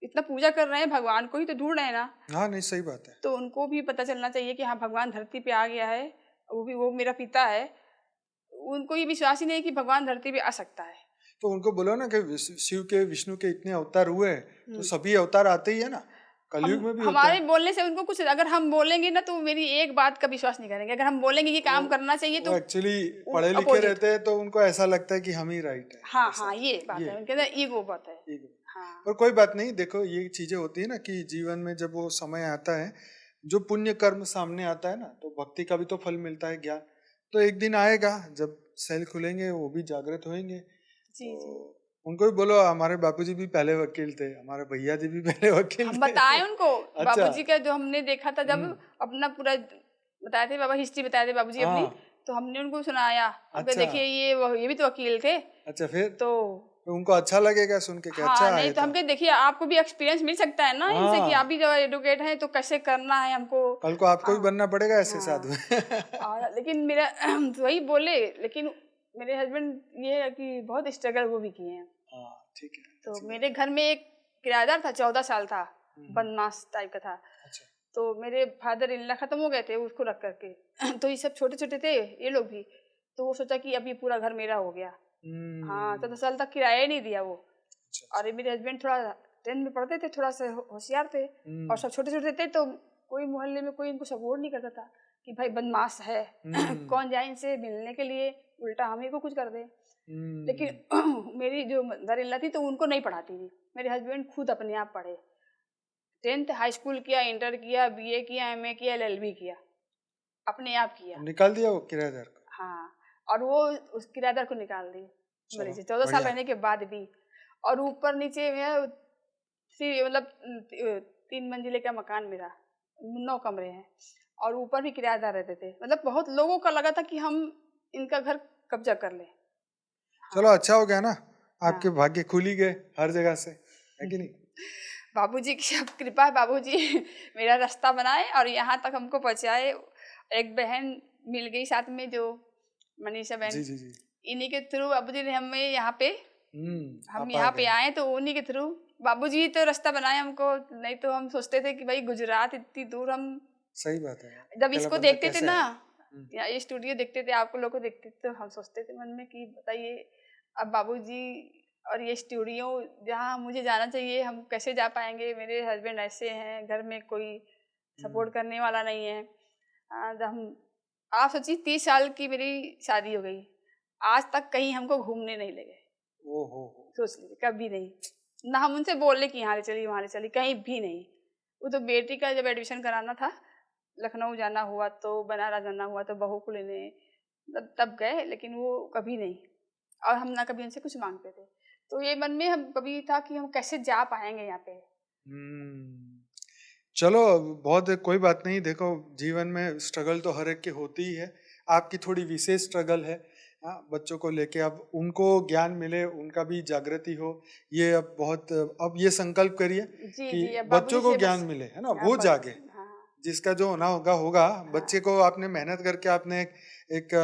इतना पूजा कर रहे हैं, भगवान को ही तो ढूंढ रहे हैं ना। हाँ नहीं, सही बात है। तो उनको भी पता चलना चाहिए कि हाँ भगवान धरती पे आ गया है, वो भी वो मेरा पिता है। उनको ये विश्वास ही नहीं कि भगवान धरती पे आ सकता है। तो उनको बोलो ना कि शिव के विष्णु के इतने अवतार हुए हैं तो सभी अवतार आते ही है ना, कलयुग में भी होता हमारे है। बोलने से उनको कुछ, अगर हम बोलेंगे ना तो मेरी एक बात का विश्वास नहीं करेंगे। अगर हम बोलेंगे कि काम करना चाहिए वो तो एक्चुअली पढ़े लिखे अपोजिट। रहते हैं तो उनको ऐसा लगता है कि हम ही राइट है। हाँ ऐसा हाँ ये बात है, उनके अंदर ईगो बात है। ego। हाँ पर कोई बात नहीं, देखो ये चीजें होती है ना कि जीवन में जब वो समय आता है, जो पुण्य कर्म सामने आता है ना, तो भक्ति का भी तो फल मिलता है, ज्ञान। तो एक दिन आएगा जब सेल खुलेंगे, वो भी जागृत होंगे। जी जी। तो उनको भी बोलो, हमारे बापूजी भी पहले वकील थे, हमारे भैया जी भी पहले वकील हम थे। बताए उनको अच्छा। बाबूजी का जो हमने देखा था, जब अपना पूरा बताए थे बाबा, हिस्ट्री बताए थे बाबूजी अपनी, हाँ। तो हमने उनको सुनाया। अब अच्छा। देखिए ये भी तो वकील थे। अच्छा, फिर तो तो उनको अच्छा लगेगा सुन के कि अच्छा हाँ नहीं है तो तो। हम कहे देखिए आपको भी एक्सपीरियंस मिल सकता है ना इनसे कि आप हाँ, भी जो एडवोकेट हैं तो कैसे करना है हमको। कल को आपको भी हाँ बनना पड़ेगा ऐसे हाँ। साधु। और लेकिन मेरा तो वही बोले, लेकिन मेरे हस्बैंड ये है कि बहुत स्ट्रगल वो भी किए हैं। हाँ ठीक है, तो अच्छी बात। मेरे घर में एक किराएदार था, 14 साल था, बदमाश टाइप का था। अच्छा। तो मेरे फादर इन लॉ खत्म हो गए थे उसको रख करके। तो ये सब छोटे छोटे थे ये लोग भी। तो वो सोचा कि अब ये पूरा घर मेरा हो गया। हाँ 14 साल तक किराया ही नहीं दिया वो। अच्छा। और मेरे हस्बैंड थोड़ा 10 में पढ़ते थे, थोड़ा सा होशियार थे, और सब छोटे छोटे थे। तो कोई मोहल्ले में कोई इनको सपोर्ट नहीं करता था कि भाई बदमाश है कौन जाए इनसे मिलने के लिए, उल्टा हम ही को कुछ कर दे। लेकिन मेरी जो मदर इन लॉ थी तो उनको नहीं पढ़ाती थी। मेरे हस्बैंड खुद अपने आप पढ़े, 10th हाई स्कूल किया, इंटर किया, बीए किया, एमए किया, एलएलबी किया, अपने आप किया। निकाल दिया वो किराएदार को? हाँ, और वो उस किराएदार को निकाल दी मेरे चलो से 14 साल बढ़िया। रहने के बाद भी। और ऊपर नीचे में मतलब 3 मंजिले का मकान मेरा, 9 कमरे हैं, और ऊपर भी किराएदार रहते थे। मतलब बहुत लोगों का लगा था कि हम इनका घर कब्जा कर लें। चलो अच्छा हो गया ना, आपके हाँ। भाग्य खुल ही गए हर जगह से, है कि नहीं? बाबूजी की सब कृपा है, बाबूजी मेरा रास्ता बनाए और यहाँ तक हमको पहुँचाए। एक बहन मिल गई साथ में, जो मनीषा बहन, जी जी जी। इन्हीं के थ्रू बाबूजी ने हमें यहाँ पे, हम आप आ यहाँ पे गए। आए तो उन्हीं के थ्रू बाबूजी तो रास्ता बनाए हमको। नहीं तो हम सोचते थे कि भाई गुजरात इतनी दूर, हम सही बात है, जब अकेला इसको बंदा देखते थे कैसे ना, आएगा? या ये स्टूडियो देखते थे, आपको लोग को देखते थे, तो हम सोचते थे मन में कि बताइए अब बाबूजी और ये स्टूडियो जहाँ मुझे जाना चाहिए, हम कैसे जा पाएंगे? मेरे हस्बैंड ऐसे हैं, घर में कोई सपोर्ट करने वाला नहीं है। जब हम, आप सोचिए 30 साल की मेरी शादी हो गई, आज तक कहीं हमको घूमने नहीं ले गए। ओहो। सोच लीजिए, कभी नहीं। ना हम उनसे बोले कि यहाँ ले चलिए, वहाँ ले चलिए, कहीं भी नहीं। वो तो बेटी का जब एडमिशन कराना था, लखनऊ जाना हुआ तो, बनारस जाना हुआ तो बहू को लेने, तब गए, लेकिन वो कभी नहीं। और हम ना कभी उनसे कुछ मांगते थे। तो ये मन में हम कभी था कि हम कैसे जा पाएंगे यहाँ पे। चलो बहुत, कोई बात नहीं, देखो जीवन में स्ट्रगल तो हर एक की होती ही है, आपकी थोड़ी विशेष स्ट्रगल है। बच्चों को लेके अब उनको ज्ञान मिले, उनका भी जागृति हो, ये अब बहुत, अब ये संकल्प करिए जी कि जी, अब बच्चों बाबूजी को से ज्ञान बस। मिले, है ना, हाँ वो जागे। हाँ जिसका जो होना होगा होगा। हाँ। बच्चे को आपने मेहनत करके आपने एक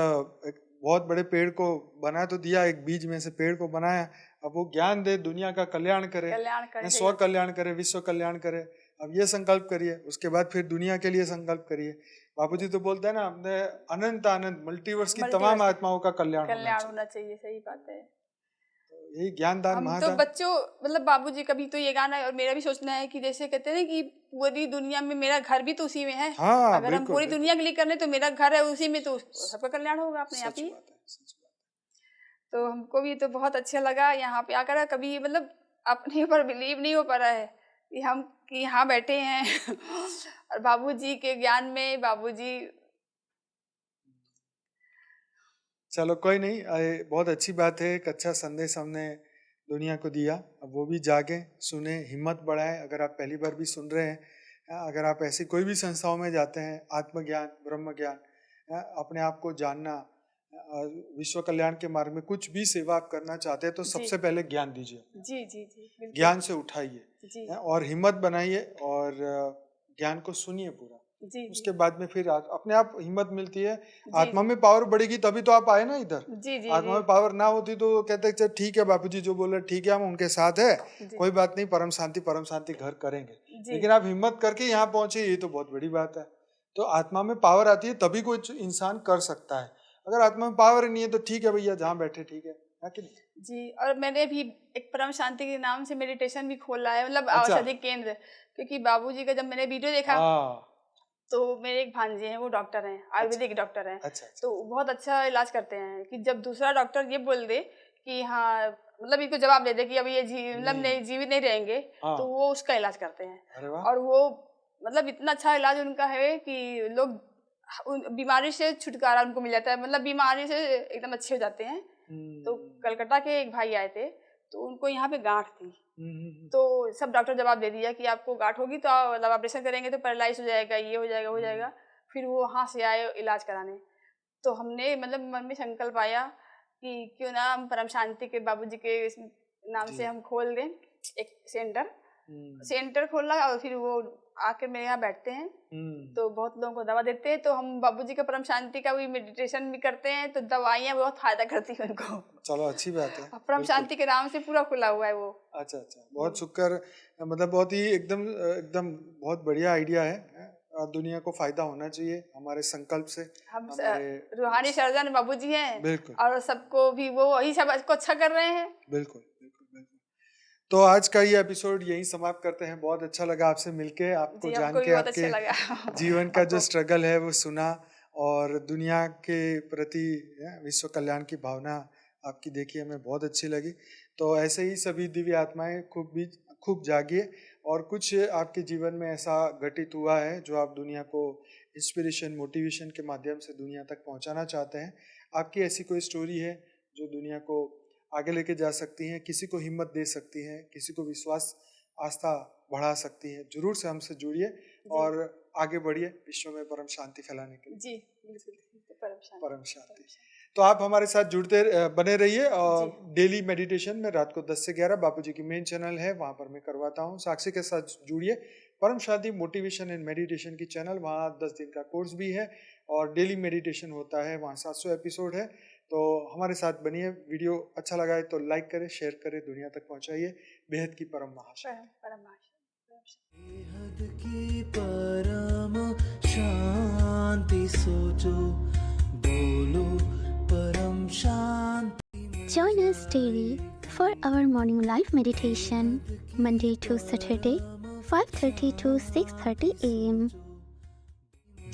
बहुत बड़े पेड़ को बना तो दिया, एक बीज में से पेड़ को बनाया, अब वो ज्ञान दे, दुनिया का कल्याण करे, कल्याण करे, सही स्व बात। कल्याण करे, विश्व कल्याण करे। अब ये संकल्प करिए, उसके बाद फिर दुनिया के लिए संकल्प करिए। बापूजी तो बोलते हैं ना, अपने अनंत आनंद मल्टीवर्स की तमाम मल्टीवर्स आत्माओं का कल्याण होना कल्याण चाहिए। होना चाहिए, सही बात है। तो यही ज्ञानदान हम तो महादान। बच्चों, मतलब बाबूजी का भी तो ये गाना है, और मेरा भी सोचना है कि जैसे कहते हैं ना कि पूरी दुनिया में मेरा घर भी तो उसी में है। हाँ अगर हम बिल्कुल पूरी बिल्कुल। दुनिया के लिए कर रहे तो मेरा घर है उसी में, तो सबका कल्याण होगा अपने आप सच ही। बात है, सच बात तो हमको भी तो बहुत अच्छा लगा यहाँ पे आकर। कभी मतलब अपने ऊपर बिलीव नहीं हो पा रहा है कि हम कि यहाँ बैठे हैं और बाबूजी के ज्ञान में, बाबूजी। चलो कोई नहीं, बहुत अच्छी बात है, एक अच्छा संदेश हमने दुनिया को दिया। अब वो भी जागे, सुने, हिम्मत बढ़ाएं। अगर आप पहली बार भी सुन रहे हैं, अगर आप ऐसी कोई भी संस्थाओं में जाते हैं, आत्मज्ञान, ब्रह्म ज्ञान, अपने आप को जानना, विश्व कल्याण के मार्ग में कुछ भी सेवा आप करना चाहते हैं, तो जी सबसे पहले ज्ञान दीजिए, जी जी जी, बिल्कुल। ज्ञान से उठाइए, जी और हिम्मत बनाइए, और ज्ञान को सुनिए पूरा। जी जी उसके बाद में फिर अपने आप हिम्मत मिलती है, जी आत्मा जी में पावर बढ़ेगी, तभी तो आप आए ना इधर। जी जी आत्मा जी में पावर ना होती तो कहते चल ठीक है, बापूजी जो बोल रहे ठीक है, हम उनके साथ है, जी कोई बात नहीं, परम शांति घर करेंगे। जी लेकिन आप हिम्मत करके यहाँ पहुंचे, ये तो बहुत बड़ी बात है। तो आत्मा में पावर आती है तभी कोई इंसान कर सकता है। अगर आत्मा में पावर ही नहीं है तो ठीक है भैया, जहाँ बैठे ठीक है कि नहीं? जी। और मैंने भी एक परम शांति के नाम से मेडिटेशन भी खोला है, मतलब अच्छा। औषधि केंद्र। क्योंकि बाबूजी का जब मैंने वीडियो देखा, हाँ। तो मेरे एक भांजे हैं, वो डॉक्टर हैं, अच्छा आयुर्वेदिक डॉक्टर हैं। अच्छा अच्छा। तो बहुत अच्छा इलाज करते हैं। कि जब दूसरा डॉक्टर ये बोल दे कि हाँ, मतलब इनको जवाब दे दे कि अब ये मतलब नहीं, जीवित नहीं रहेंगे, हाँ। तो वो उसका इलाज करते हैं। अरे वाह। और वो मतलब इतना अच्छा इलाज उनका है कि लोग बीमारी से छुटकारा उनको मिल जाता है, मतलब बीमारी से एकदम अच्छे हो जाते हैं। तो कलकत्ता के एक भाई आए थे, तो उनको यहाँ पे गांठ थी। तो सब डॉक्टर जवाब दे दिया कि आपको गांठ होगी तो मतलब ऑपरेशन करेंगे तो पैरालाइज हो जाएगा, ये हो जाएगा, हो जाएगा। फिर वो वहाँ से आए इलाज कराने। तो हमने मतलब मन में संकल्प आया कि क्यों ना हम परम शांति के बाबूजी के नाम से हम खोल दें एक सेंटर खोला। और फिर वो आकर मेरे यहाँ बैठते हैं, तो बहुत लोगों को दवा देते हैं। तो हम बाबूजी का परम शांति का भी मेडिटेशन भी करते हैं, तो दवाइयाँ बहुत फायदा करती हैं उनको। चलो अच्छी बात है। परम शांति के नाम से पूरा खुला हुआ है वो। अच्छा अच्छा, बहुत शुक्र, मतलब बहुत ही एकदम एकदम बहुत बढ़िया आइडिया है। दुनिया को फायदा होना चाहिए हमारे संकल्प से, हम हमारे रूहानी सर्जन बाबूजी हैं। बिल्कुल और सबको भी वो वही सबको अच्छा कर रहे हैं। बिल्कुल बिल्कुल बिल्कुल। तो आज का ये एपिसोड यहीं समाप्त करते हैं। बहुत अच्छा लगा आपसे मिलके, आपको जी, जान हमको भी के, बहुत अच्छा आपके लगा जीवन का जो आपको। स्ट्रगल है वो सुना, और दुनिया के प्रति विश्व कल्याण की भावना आपकी देखी हमें बहुत अच्छी लगी। तो ऐसे ही सभी दिव्य आत्माएं खूब जागिए और कुछ आपके जीवन में ऐसा घटित हुआ है जो आप दुनिया को इंस्पिरेशन मोटिवेशन के माध्यम से दुनिया तक पहुंचाना चाहते हैं। आपकी ऐसी कोई स्टोरी है जो दुनिया को आगे लेके जा सकती हैं, किसी को हिम्मत दे सकती हैं, किसी को विश्वास आस्था बढ़ा सकती है, जरूर से हमसे जुड़िए और आगे बढ़िए विश्व में परम शांति फैलाने के लिए। जी बिल्कुल, परम शांति। तो आप हमारे साथ बने रहिए और डेली मेडिटेशन में रात को 10 से 11 बापूजी की मेन चैनल है, वहां पर मैं करवाता हूँ। साक्षी के साथ जुड़िए, परम शांति मोटिवेशन एंड मेडिटेशन की चैनल, वहाँ 10 दिन का कोर्स भी है और डेली मेडिटेशन होता है, वहाँ 700 एपिसोड है। तो हमारे साथ बनिए। वीडियो अच्छा लगा है तो लाइक करें, शेयर करें, दुनिया तक पहुँचाइए। बेहद की परम शांति सोचो, बोलो परम शांति। Join us daily for our morning live meditation, Monday to Saturday, 5:30 to 6:30 a.m.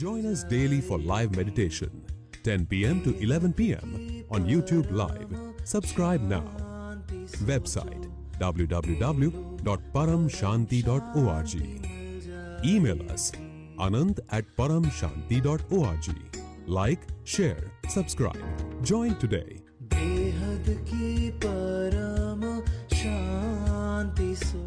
Join us daily for live meditation, 10 p.m. to 11 p.m. on YouTube Live. Subscribe now. Website www.paramshanti.org. Email us anand@paramshanti.org. Like, share, subscribe. Join today. बेहद की परम शांति सो